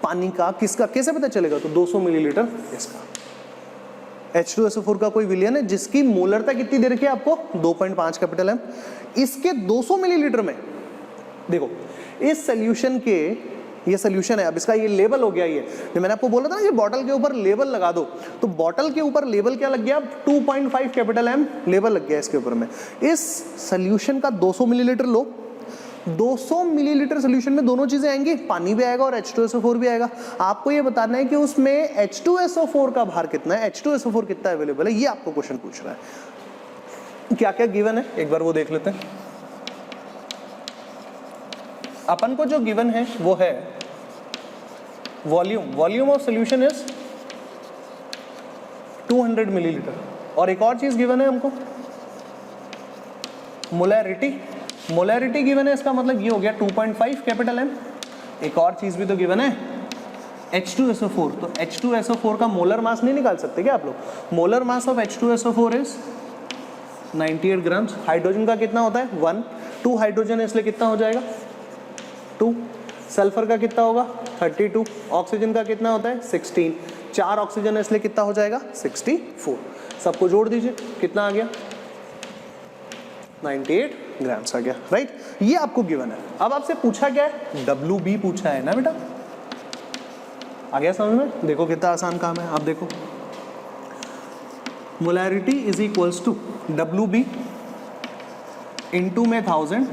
पानी का, किसका, कैसे पता चलेगा, तो 200 मिलीलीटर इसका। H2SO4 का कोई विलयन है जिसकी मोलरता कितनी दे रखी है आपको, 2.5 कैपिटल M। इसके 200 मिलीलीटर में देखो इस सोल्यूशन के, ये सोल्यूशन है, अब इसका ये लेबल हो गया। ये जो मैंने आपको बोला था ना, ये बॉटल के ऊपर लेबल लगा दो, तो बॉटल के ऊपर लेबल क्या लग गया, 2.5 कैपिटल M लेबल लग गया इसके ऊपर में। इस सोल्यूशन का 200 मिलीलीटर लो, 200 मिलीलीटर सोल्यूशन में दोनों चीजें आएंगी, पानी भी आएगा और H2SO4 भी आएगा। आपको ये बताना है कि उसमें H2SO4 का भार कितना है, H2SO4 कितना अवेलेबल है, ये आपको क्वेश्चन पूछ रहा है। क्या क्या गिवन है एक बार वो देख लेते हैं। अपन को जो गिवन है वो है volume, volume of solution is 200 millilitre, और एक और चीज गिवन है हमको, मोलैरिटी। मोलैरिटी गिवन है, इसका मतलब ये हो गया 2.5 कैपिटल M। एक और चीज भी तो गिवन है, H2SO4। तो H2SO4 का मोलर मास नहीं निकाल सकते क्या आप लोग, molar mass of H2SO4 is 98 grams. Hydrogen का कितना होता है 1, 2 हाइड्रोजन है इसलिए कितना हो जाएगा 2। सल्फर का कितना होगा 32, ऑक्सीजन का कितना होता है 16, 4 ऑक्सीजन है इसलिए कितना हो जाएगा 64। सबको जोड़ दीजिए, कितना आ गया 98 ग्राम्स आ गया, राइट। ये आपको गिवन है। अब आपसे पूछा क्या है, WB पूछा है ना बेटा, आ गया समझ में। देखो कितना आसान काम है, आप देखो molarity is equals to WB into में 1000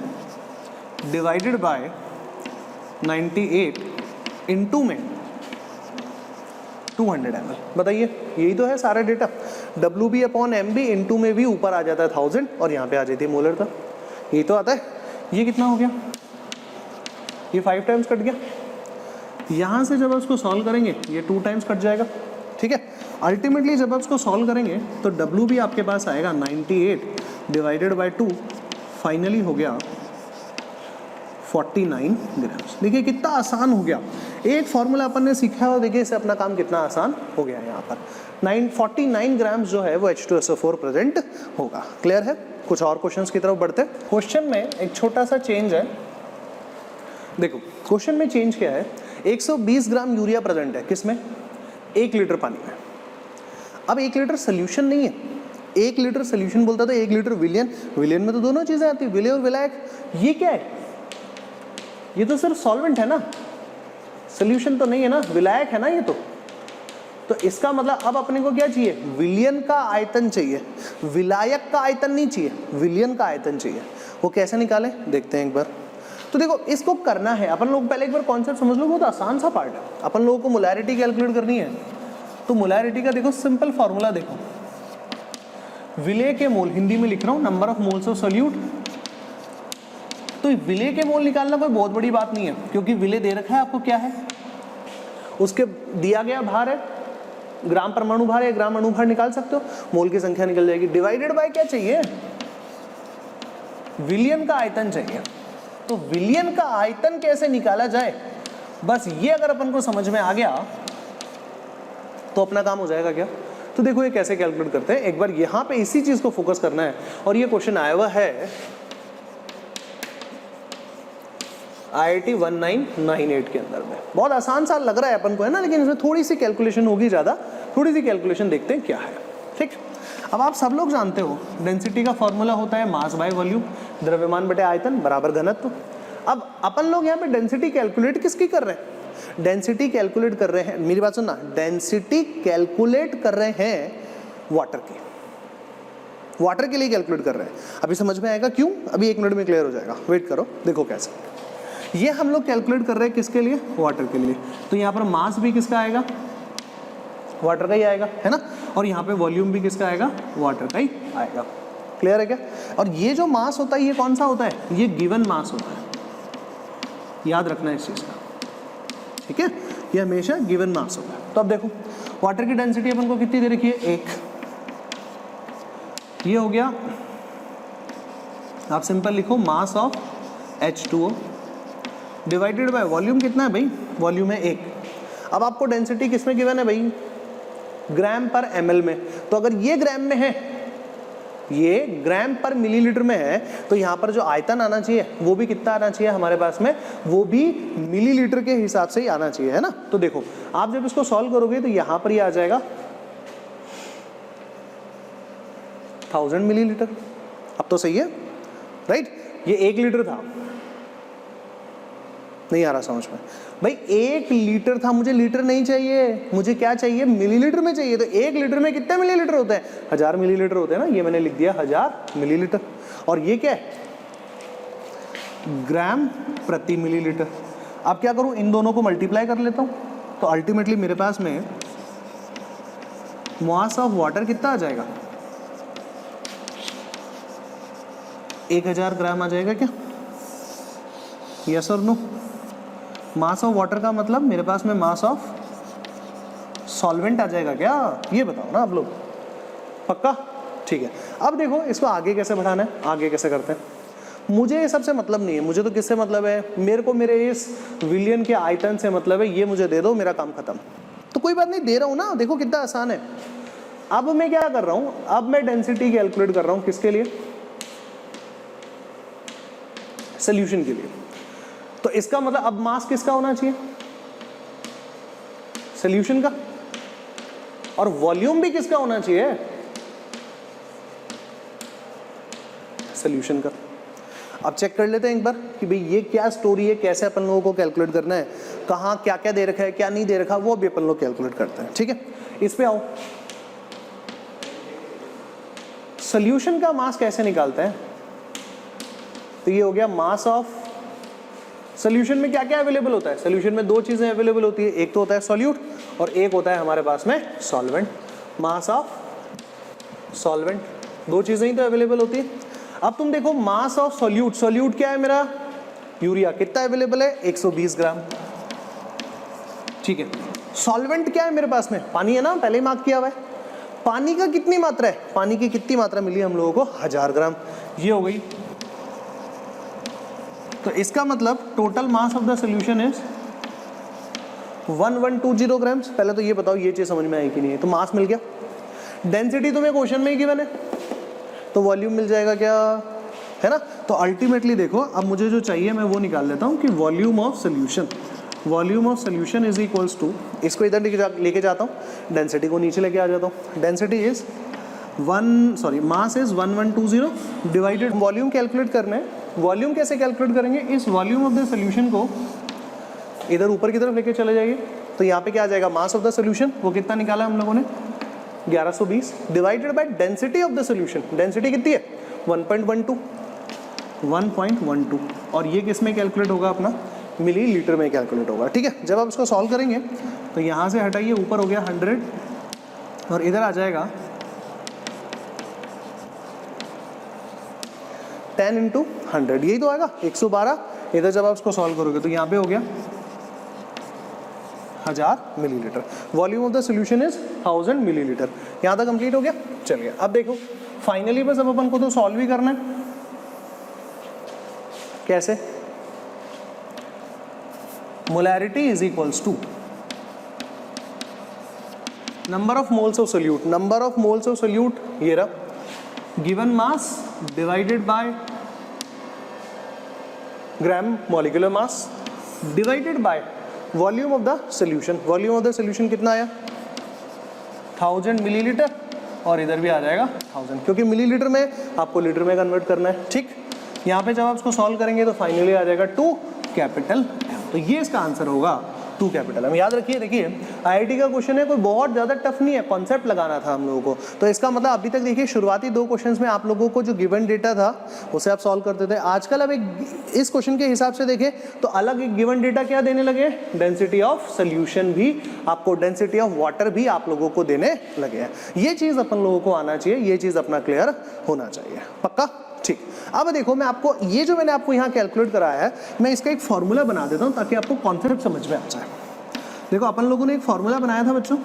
डिवाइडेड बाय 98 इंटू में 200 ml। बताइए यही तो है सारा data, WB upon MB into में भी ऊपर आ जाता है 1000 और यहाँ पे आ जाती है मोलर था, यही तो आता है। ये कितना हो गया ये 5 टाइम्स कट गया। यहाँ से जब आप इसको सॉल्व करेंगे ये 2 टाइम्स कट जाएगा, ठीक है। अल्टीमेटली जब आप इसको सॉल्व करेंगे तो W भी आपके पास आएगा 98 डिवाइडेड बाय 2, फाइनली हो गया 49 ग्राम्स। देखिए कितना आसान हो गया, एक फॉर्मूला अपन ने सीखा और देखिए इससे अपना काम कितना आसान हो गया है। यहाँ पर 49 ग्राम्स जो है वो H2SO4 प्रेजेंट होगा। क्लियर है? कुछ और क्वेश्चंस की तरफ बढ़ते हैं। क्वेश्चन में एक छोटा सा चेंज है, देखो क्वेश्चन में चेंज क्या है, 120 ग्राम यूरिया प्रेजेंट है किसमें, 1 लीटर पानी में। अब 1 लीटर सोल्यूशन नहीं है, 1 लीटर सोल्यूशन बोलता तो 1 लीटर विलियन, विलियन में तो दोनों चीजें आती है, विलय और विलायक। ये क्या है, ये तो सिर्फ सॉल्वेंट है ना, सोल्यूशन तो नहीं है ना, विलायक है ना ये तो इसका मतलब अब अपने को क्या चाहिए, विलियन का आयतन चाहिए, विलायक का आयतन नहीं चाहिए, विलियन का आयतन चाहिए। वो कैसे निकाले देखते हैं एक बार। तो देखो इसको करना है अपन लोग, पहले एक बार कॉन्सेप्ट समझ लो, बहुत आसान सा पार्ट है। अपन लोगों को मोलैरिटी कैलकुलेट करनी है, तो मोलैरिटी का देखो सिंपल फॉर्मूला देखो, विलेय के मोल, हिंदी में लिख रहा हूँ, number of moles of solute. तो विलेय के मोल निकालना कोई बहुत बड़ी बात नहीं है, क्योंकि विलेय दे रखा है आपको क्या है, उसके दिया गया भार है, ग्राम परमाणु भार या ग्राम अणु भार निकाल सकते हो, मोल की संख्या निकल जाएगी। डिवाइडेड बाय क्या चाहिए, विलियन का आयतन चाहिए। तो विलियन का आयतन कैसे निकाला जाए, बस ये अगर अपन को समझ में आ गया तो अपना काम हो जाएगा क्या। तो देखो ये कैसे कैलकुलेट करते हैं, एक बार यहां पे इसी चीज को फोकस करना है। और ये क्वेश्चन आया हुआ है IIT 1998 के अंदर में, बहुत आसान सा लग रहा है अपन को, है ना, लेकिन इसमें थोड़ी सी कैलकुलेशन होगी ज्यादा, थोड़ी सी कैलकुलेशन देखते हैं क्या है। ठीक, अब आप सब लोग जानते हो डेंसिटी का फॉर्मूला होता है मास बाय वॉल्यूम, द्रव्यमान बटे आयतन बराबर घनत्व। अब अपन लोग यहाँ पे डेंसिटी कैलकुलेट किसकी कर रहे हैं, डेंसिटी कैलकुलेट कर रहे हैं, मेरी बात सुनना, डेंसिटी कैलकुलेट कर रहे हैं वाटर की, वाटर के लिए कैलकुलेट कर रहे हैं। अभी समझ में आएगा क्यों, अभी 1 मिनट में क्लियर हो जाएगा, वेट करो। देखो कैसे ये हम लोग कैलकुलेट कर रहे हैं, किसके लिए, वाटर के लिए। तो यहाँ पर मास भी किसका आएगा, वाटर का ही आएगा, है ना, और यहाँ पे वॉल्यूम भी किसका आएगा, वाटर का ही आएगा। क्लियर है क्या। और ये जो मास होता है ये कौन सा होता है, ये गिवन मास होता है, याद रखना इस चीज का, ठीक है, ये हमेशा गिवन मास होता है। तो अब देखो वाटर की डेंसिटी अपन को कितनी दे रखी है, 1, ये हो गया, आप सिंपल लिखो mass of H2O divided by volume, कितना है भाई, वॉल्यूम है 1। अब आपको डेंसिटी किसमें गिवन है भाई, ग्राम पर ml में। तो अगर ये ग्राम में है, ये ग्राम पर मिलीलीटर में है, तो यहाँ पर जो आयतन आना चाहिए वो भी कितना आना चाहिए हमारे पास में, वो भी मिलीलीटर के हिसाब से ही आना चाहिए, है ना। तो देखो आप जब इसको सॉल्व करोगे तो यहाँ पर ये आ जाएगा 1000 मिलीलीटर। अब तो सही है, राइट। ये 1 लीटर था, नहीं आ रहा समझ में भाई, 1 लीटर था, मुझे लीटर नहीं चाहिए, मुझे क्या चाहिए, मिलीलीटर में चाहिए। तो 1 लीटर में कितने मिलीलीटर होते हैं, 1000 मिलीलीटर होते हैं ना, ये मैंने लिख दिया 1000 मिलीलीटर। और ये क्या है, ग्राम प्रति मिलीलीटर। अब क्या करूं, इन दोनों को मल्टीप्लाई कर लेता हूं, तो अल्टीमेटली मेरे पास में मास ऑफ वाटर कितना आ जाएगा, 1000 ग्राम आ जाएगा क्या, यस और नो। मास ऑफ वाटर का मतलब मेरे पास में मास ऑफ सॉल्वेंट आ जाएगा क्या, ये बताओ ना आप लोग, पक्का, ठीक है। अब देखो इसको आगे कैसे बढ़ाना है, आगे कैसे करते हैं, मुझे ये सबसे मतलब नहीं है, मुझे तो किससे मतलब है, मेरे को मेरे इस विलियन के आयतन से मतलब है, ये मुझे दे दो, मेरा काम खत्म। तो कोई बात नहीं, दे रहा हूं ना, देखो कितना आसान है। अब मैं क्या कर रहा हूं, अब मैं डेंसिटी कैलकुलेट कर रहा हूं, किसके लिए, सोल्यूशन के लिए। तो इसका मतलब अब मास किसका होना चाहिए, सोल्यूशन का, और वॉल्यूम भी किसका होना चाहिए, सोल्यूशन का। अब चेक कर लेते हैं एक बार कि भाई ये क्या स्टोरी है, कैसे अपन लोगों को कैलकुलेट करना है, कहाँ क्या क्या दे रखा है, क्या नहीं दे रखा, वो भी अपन लोग कैलकुलेट करते हैं, ठीक है। इस पे आओ, सोल्यूशन का मास कैसे निकालते हैं। तो ये हो गया मास ऑफ, सोल्यूशन में क्या क्या अवेलेबल होता है, सोल्यूशन में 2 चीजें अवेलेबल होती है, एक तो होता है सॉल्यूट और एक होता है हमारे पास में सॉल्वेंट। मास ऑफ सॉल्वेंट, 2 चीजें ही तो अवेलेबल होती है। अब तुम देखो मास ऑफ सॉल्यूट, सॉल्यूट क्या है मेरा, यूरिया कितना अवेलेबल है, 120 ग्राम। ठीक है, सॉल्वेंट क्या है मेरे पास में, पानी है ना, पहले ही मार्क किया हुआ है। पानी का कितनी मात्रा है, पानी की कितनी मात्रा मिली हम लोगों को, 1000 ग्राम। ये हो गई। तो इसका मतलब total mass of the solution is 1120 grams. पहले तो ये बताओ ये चीज समझ में आई कि नहीं है। तो मास मिल गया, डेंसिटी तुम्हें क्वेश्चन में ही गिवन है, तो वॉल्यूम मिल जाएगा क्या, है ना। तो अल्टीमेटली देखो, अब मुझे जो चाहिए मैं वो निकाल लेता हूँ कि volume of solution, volume of solution is equals to, इसको इधर लेके जाता हूँ, डेंसिटी को नीचे लेके आ जाता हूँ। Density is mass is 1120 divided, volume calculate करना है। वॉल्यूम कैसे कैलकुलेट करेंगे, इस वॉल्यूम ऑफ द सोल्यूशन को इधर ऊपर की तरफ लेके चले जाइए। तो यहाँ पे क्या आ जाएगा, मास ऑफ द सोल्यूशन, वो कितना निकाला हम लोगों ने, 1120 divided by density of the solution. Density कितनी है, 1.12, और ये किस में कैलकुलेट होगा अपना, मिलीलीटर में कैलकुलेट होगा। ठीक है, जब आप इसको सॉल्व करेंगे तो यहाँ से हटाइए, ऊपर हो गया 100 और इधर आ जाएगा 10 × 100, यही तो आएगा 112। इधर जब आप इसको सॉल्व करोगे तो यहाँ पे हो गया 1000 millilitre. Volume of the solution is 1000 millilitre. यहाँ तक कंप्लीट हो गया। चलिए अब देखो फाइनली बस अब अपन को तो सॉल्व ही करना है। कैसे, molarity is equals to number of moles of solute, number of moles of solute ये रहा, given mass divided by gram molecular mass divided by volume of the solution. Volume of the solution कितना आया, 1000 millilitre, और इधर भी आ जाएगा 1000, क्योंकि millilitre में आपको लीटर में कन्वर्ट करना है। ठीक, यहाँ पे जब आप इसको सॉल्व करेंगे तो फाइनली आ जाएगा 2 कैपिटल M। तो ये इसका आंसर होगा 2 कैपिटल M। याद रखिए, देखिए IIT का क्वेश्चन है, कोई बहुत ज़्यादा टफ नहीं है, कॉन्सेप्ट लगाना था हम लोगों को। तो इसका मतलब अभी तक देखिए शुरुआती 2 क्वेश्चंस में आप लोगों को जो गिवन डेटा था उसे आप सॉल्व करते थे। आजकल अब एक इस क्वेश्चन के हिसाब से देखें तो अलग एक गिवन डेटा क्या देने लगे, डेंसिटी ऑफ सोल्यूशन भी आपको, डेंसिटी ऑफ वाटर भी आप लोगों को देने लगे हैं। ये चीज़ अपन लोगों को आना चाहिए, ये चीज़ अपना क्लियर होना चाहिए, पक्का। ठीक, अब देखो मैं आपको ये जो मैंने आपको यहाँ कैलकुलेट कराया है, मैं इसका एक फॉर्मूला बना देता हूँ ताकि आपको कॉन्सेप्ट समझ में आ जाए। देखो अपन लोगों ने एक फॉर्मूला बनाया था बच्चों,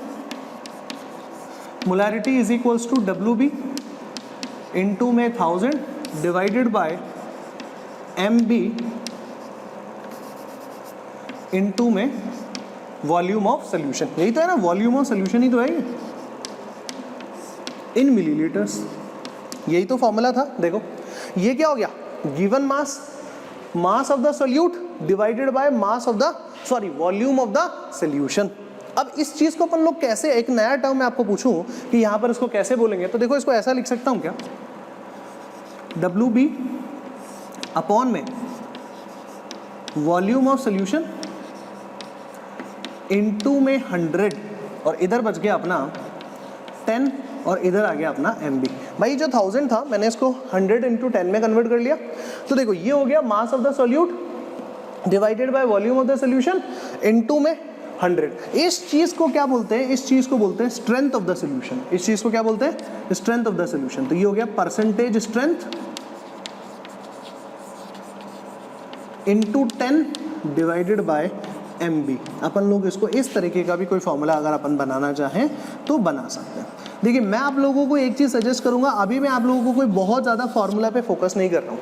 molarity is equals to WB into में 1000 डिवाइडेड बाय MB इनटू में वॉल्यूम ऑफ सोल्यूशन। यही तो है ना, वॉल्यूम ऑफ सोल्यूशन ही तो है ये, इन मिलीलीटर्स। यही तो फॉर्मूला था। देखो ये क्या हो गया, given mass, mass of the solute divided by mass of the volume of the solution. अब इस चीज को अपन लोग कैसे, एक नया टर्म मैं आपको पूछूं कि यहां पर इसको कैसे बोलेंगे, तो देखो इसको ऐसा लिख सकता हूं क्या, WB अपॉन में वॉल्यूम ऑफ सोल्यूशन इनटू में 100, और इधर बच गया अपना 10, और इधर आ गया अपना MB। भाई जो 1000 था मैंने इसको 100 × 10 में कन्वर्ट कर लिया। तो देखो ये हो गया mass of the solute divided by volume of the solution into में 100। इस चीज को क्या बोलते हैं, इस चीज को बोलते हैं स्ट्रेंथ ऑफ द सोल्यूशन। इस चीज को क्या बोलते हैं, स्ट्रेंथ ऑफ द सोल्यूशन। तो ये हो गया percentage strength into 10 divided by MB। अपन लोग इसको इस तरीके का भी कोई फॉर्मूला अगर अपन बनाना चाहें तो बना सकते हैं। देखिए मैं आप लोगों को एक चीज़ सजेस्ट करूंगा, अभी मैं आप लोगों को कोई बहुत ज़्यादा फॉर्मूला पे फोकस नहीं कर रहा हूँ।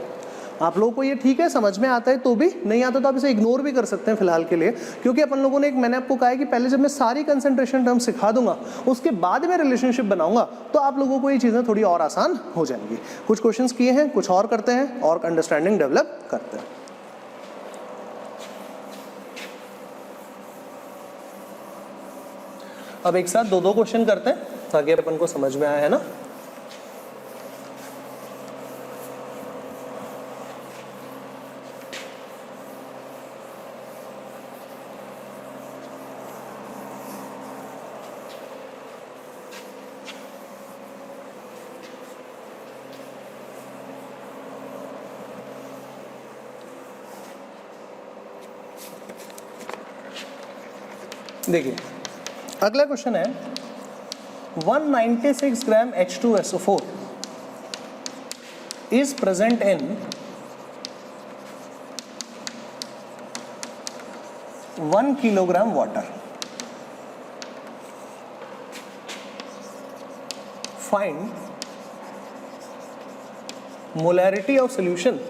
आप लोगों को ये ठीक है समझ में आता है तो भी, नहीं आता तो आप इसे इग्नोर भी कर सकते हैं फिलहाल के लिए, क्योंकि अपन लोगों ने एक, मैंने आपको कहा है कि पहले जब मैं सारी कंसंट्रेशन टर्म सिखा दूंगा उसके बाद में रिलेशनशिप बनाऊंगा तो आप लोगों को ये चीज़ें थोड़ी और आसान हो जाएंगी। कुछ क्वेश्चंस किए हैं, कुछ और करते हैं और अंडरस्टैंडिंग डेवलप करते हैं। अब एक साथ 2-2 क्वेश्चन करते हैं ताकि अपन को समझ में आया, है ना। देखिए अगला क्वेश्चन है 196 ग्राम H2SO4 is present in 1 kilogram water. Find molarity of solution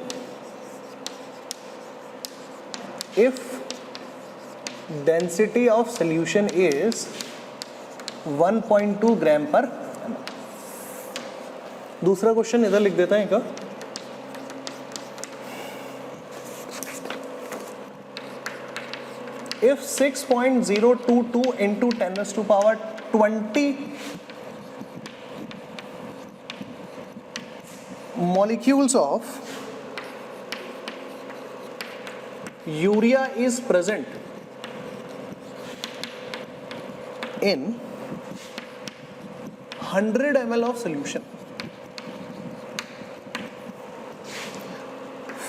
if density of solution is 1.2 ग्राम पर ml. दूसरा क्वेश्चन इधर लिख देता है क्या? If 6.022 into 10 raised to power 20 molecules of urea is present in 100 ml of solution,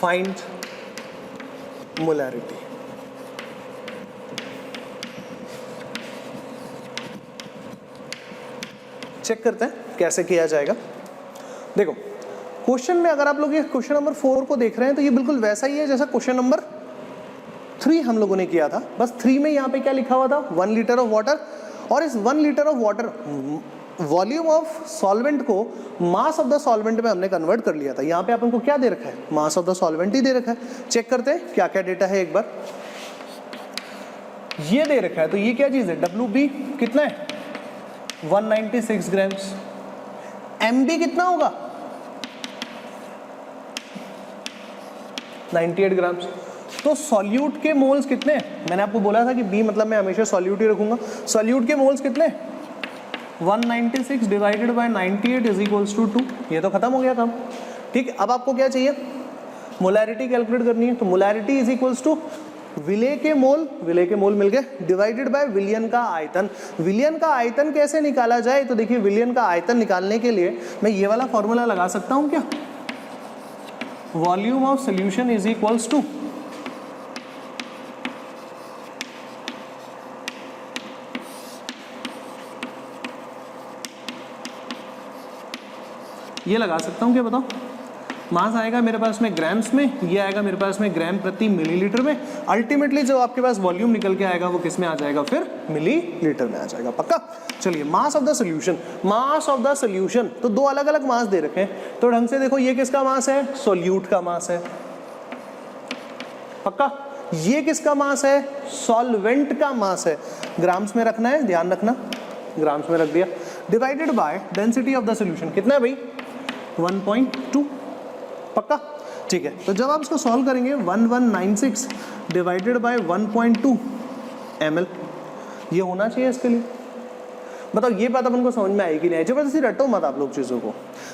find molarity. Check करते हैं कैसे किया जाएगा. देखो क्वेश्चन में अगर आप लोग ये क्वेश्चन नंबर 4 को देख रहे हैं तो ये बिल्कुल वैसा ही है जैसा क्वेश्चन नंबर 3 हम लोगों ने किया था. बस 3 में यहाँ पे क्या लिखा हुआ था, 1 लीटर ऑफ वाटर, और इस 1 litre of water volume of solvent को मास ऑफ द सॉल्वेंट में हमने कन्वर्ट कर लिया था. यहाँ पे अपन को क्या दे रखा है, मास ऑफ द सॉल्वेंट ही दे रखा है. चेक करते हैं क्या क्या डेटा है. एक बार ये दे रखा है तो ये क्या चीज है, WB कितना है 196 ग्राम्स. MB कितना होगा 98 ग्राम्स. तो सॉल्यूट के मोल्स कितने हैं, मैंने आपको बोला था कि B मतलब मैं हमेशा सॉल्यूट ही रखूंगा. सॉल्यूट के मोल्स कितने 196 divided by 98 is equals to 2. ये तो खत्म हो गया काम. ठीक, अब आपको क्या चाहिए, मोलैरिटी कैलकुलेट करनी है. तो मोलैरिटी इज इक्वल्स टू विले के मोल मिल गए डिवाइडेड बाय विलियन का आयतन. विलियन का आयतन कैसे निकाला जाए, तो देखिए विलियन का आयतन निकालने के लिए मैं ये वाला फॉर्मूला लगा सकता हूं क्या, volume of solution is equals to ये लगा सकता हूं क्या, बताओ. मास आएगा मेरे पास में ग्राम्स में, ये आएगा मेरे पास में ग्राम प्रति मिलीलीटर में. अल्टीमेटली जो आपके पास वॉल्यूम निकल के आएगा वो किस में आ जाएगा, फिर मिलीलीटर में आ जाएगा. पक्का. चलिए mass of the solution, mass of the solution, तो दो अलग अलग मास दे रखे हैं. तो ढंग से देखो ये किसका मास है, सॉल्यूट का मास है. पक्का. ये किसका मास है, सॉल्वेंट का मास है. ग्राम्स में रखना है, ध्यान रखना, ग्राम्स में रख दिया. Divided by density of the solution कितना है भाई 1.2. पक्का. ठीक है, तो जब आप इसको सॉल्व करेंगे 1196 डिवाइडेड बाय 1.2 ml ये होना चाहिए इसके लिए. बताओ ये बात अपन को समझ में आएगी नहीं. जबरदस्ती रटो मत आप लोग चीज़ों को,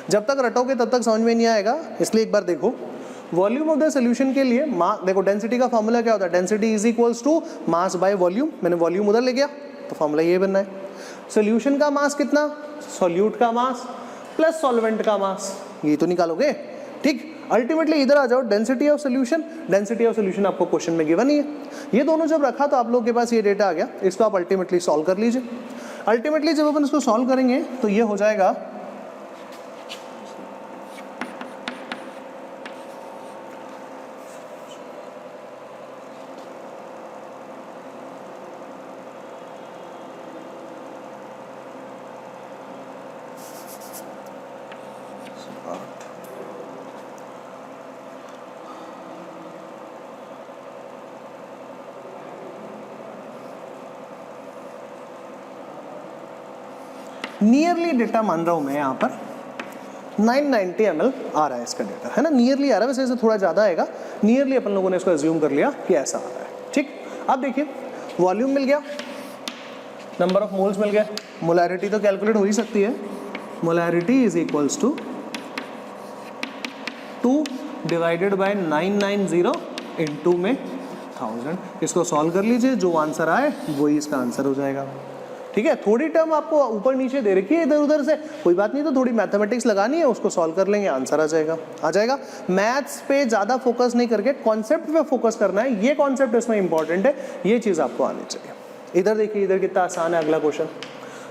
जब तक रटोगे तब तक समझ में नहीं आएगा. इसलिए एक बार देखो वॉल्यूम ऑफ द सॉल्यूशन के लिए देखो डेंसिटी का फॉर्मूला क्या होता है, density is equals to mass by volume. मैंने वॉल्यूम उधर ले गया तो फॉर्मूला ये बनना है. सॉल्यूशन का मास कितना, सॉल्यूट का मास प्लस सॉल्वेंट का मास, ये तो निकालोगे. ठीक, अल्टीमेटली इधर आ जाओ density of solution. Density of solution आपको क्वेश्चन में गिवन ही है. ये दोनों जब रखा तो आप लोगों के पास ये डेटा आ गया. इसको आप अल्टीमेटली सॉल्व कर लीजिए. अल्टीमेटली जब अपन इसको सॉल्व करेंगे तो ये हो जाएगा नियरली डेटा मान रहा हूं मैं यहाँ पर 990 ml आ रहा है इसका डेटा, है ना. नियरली आ रहा है, वैसे थोड़ा ज़्यादा आएगा. नियरली अपन लोगों ने इसको एज्यूम कर लिया कि ऐसा आ रहा है. ठीक, अब देखिए वॉल्यूम मिल गया, नंबर ऑफ मोल्स मिल गया, मोलैरिटी तो कैलकुलेट हो ही सकती है. Molarity is equals to 2 divided by 990 into में 1000. इसको सॉल्व कर लीजिए, जो आंसर आए वही इसका आंसर हो जाएगा. ठीक है, थोड़ी टर्म आपको ऊपर नीचे दे रखी है इधर उधर से, कोई बात नहीं, तो थोड़ी मैथमेटिक्स लगानी है, उसको सॉल्व कर लेंगे, आंसर आ जाएगा. मैथ्स पे ज़्यादा फोकस नहीं करके कॉन्सेप्ट पे फोकस करना है. ये कॉन्सेप्ट इसमें इंपॉर्टेंट है, ये चीज़ आपको आनी चाहिए. इधर देखिए, इधर कितना आसान है अगला क्वेश्चन.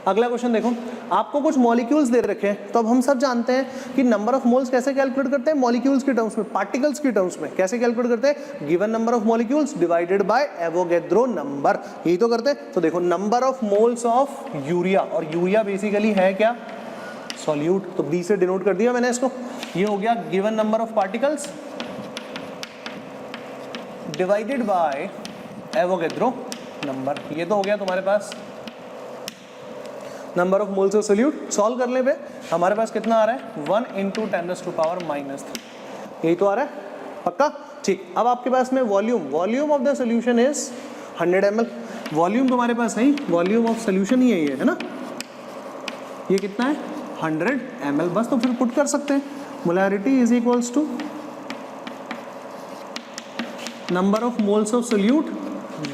अगला क्वेश्चन देखो, आपको कुछ मॉलिक्यूल्स दे रखे हैं, तो अब हम सब जानते हैं कि नंबर ऑफ मोल्स कैसे कैलकुलेट करते हैं, मॉलिक्यूल्स के टर्म्स में, पार्टिकल्स के टर्म्स में कैसे कैलकुलेट करते हैं, given number of molecules divided by Avogadro number, यही तो करते हैं। तो देखो number of moles of urea, और यूरिया बेसिकली है क्या, सॉल्यूट, तो बी से डिनोट कर दिया मैंने इसको। ये हो गया given number of particles divided by Avogadro number, ये तो हो गया तुम्हारे पास number of moles of solute. Solve करने पे हमारे पास कितना आ रहा है, 1 × 10⁻⁻3, यही तो आ रहा है, पक्का, ठीक। अब आपके पास में volume of the solution is 100 ml, volume तुम्हारे पास है, वॉल्यूम ऑफ सोल्यूशन ही है ना, ये कितना है 100 ml, बस तो फिर पुट कर सकते हैं, molarity is equals to number of moles of solute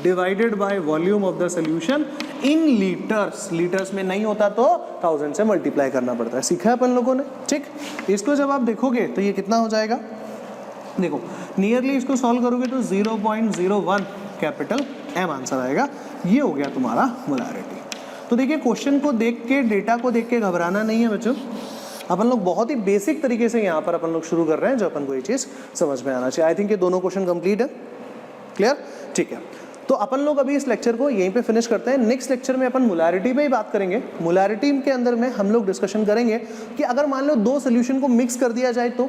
divided by volume of the solution in litres, litres में नहीं होता तो 1000 से मल्टीप्लाई करना पड़ता है, सीखा है अपन लोगों ने, ठीक। इसको जब आप देखोगे तो ये कितना हो जाएगा, देखो नियरली इसको सॉल्व करोगे तो 0.01 कैपिटल M आंसर आएगा, ये हो गया तुम्हारा मोलैरिटी। तो देखिए क्वेश्चन को देख के, डेटा को देख के घबराना नहीं है बच्चों, अपन लोग बहुत ही बेसिक तरीके से यहाँ पर अपन लोग शुरू कर रहे हैं, जो अपन को ये चीज़ समझ में आना चाहिए। आई थिंक ये दोनों क्वेश्चन कंप्लीट है, क्लियर, ठीक है। तो अपन लोग अभी इस लेक्चर को यहीं पे फिनिश करते हैं, नेक्स्ट लेक्चर में अपन मोलैरिटी पे ही बात करेंगे। मोलैरिटी के अंदर में हम लोग डिस्कशन करेंगे कि अगर मान लो दो सोल्यूशन को मिक्स कर दिया जाए तो,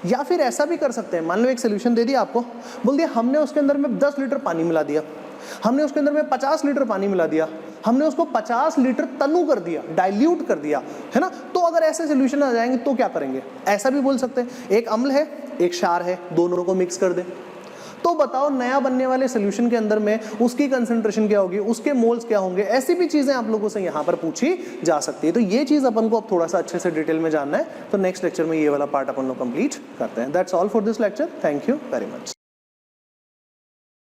या फिर ऐसा भी कर सकते हैं, मान लो एक सोल्यूशन दे दिया आपको, बोल दिया हमने उसके अंदर में 10 लीटर पानी मिला दिया, हमने उसके अंदर में 50 लीटर पानी मिला दिया, हमने उसको 50 लीटर तनु कर दिया, डाइल्यूट कर दिया, है ना, तो अगर ऐसे सोल्यूशन आ जाएंगे तो क्या करेंगे, ऐसा भी बोल सकते हैं, एक अम्ल है एक क्षार है, दोनों को मिक्स कर दे, तो बताओ नया बनने वाले सोल्यूशन के अंदर में उसकी कंसंट्रेशन क्या होगी, उसके मोल्स क्या होंगे, ऐसी भी चीजें आप लोगों से यहाँ पर पूछी जा सकती है। तो ये चीज अपन को अब थोड़ा सा अच्छे से डिटेल में जानना है, तो नेक्स्ट लेक्चर में ये वाला पार्ट अपन लोग कंप्लीट करते हैं। That's all for this lecture, thank you very much.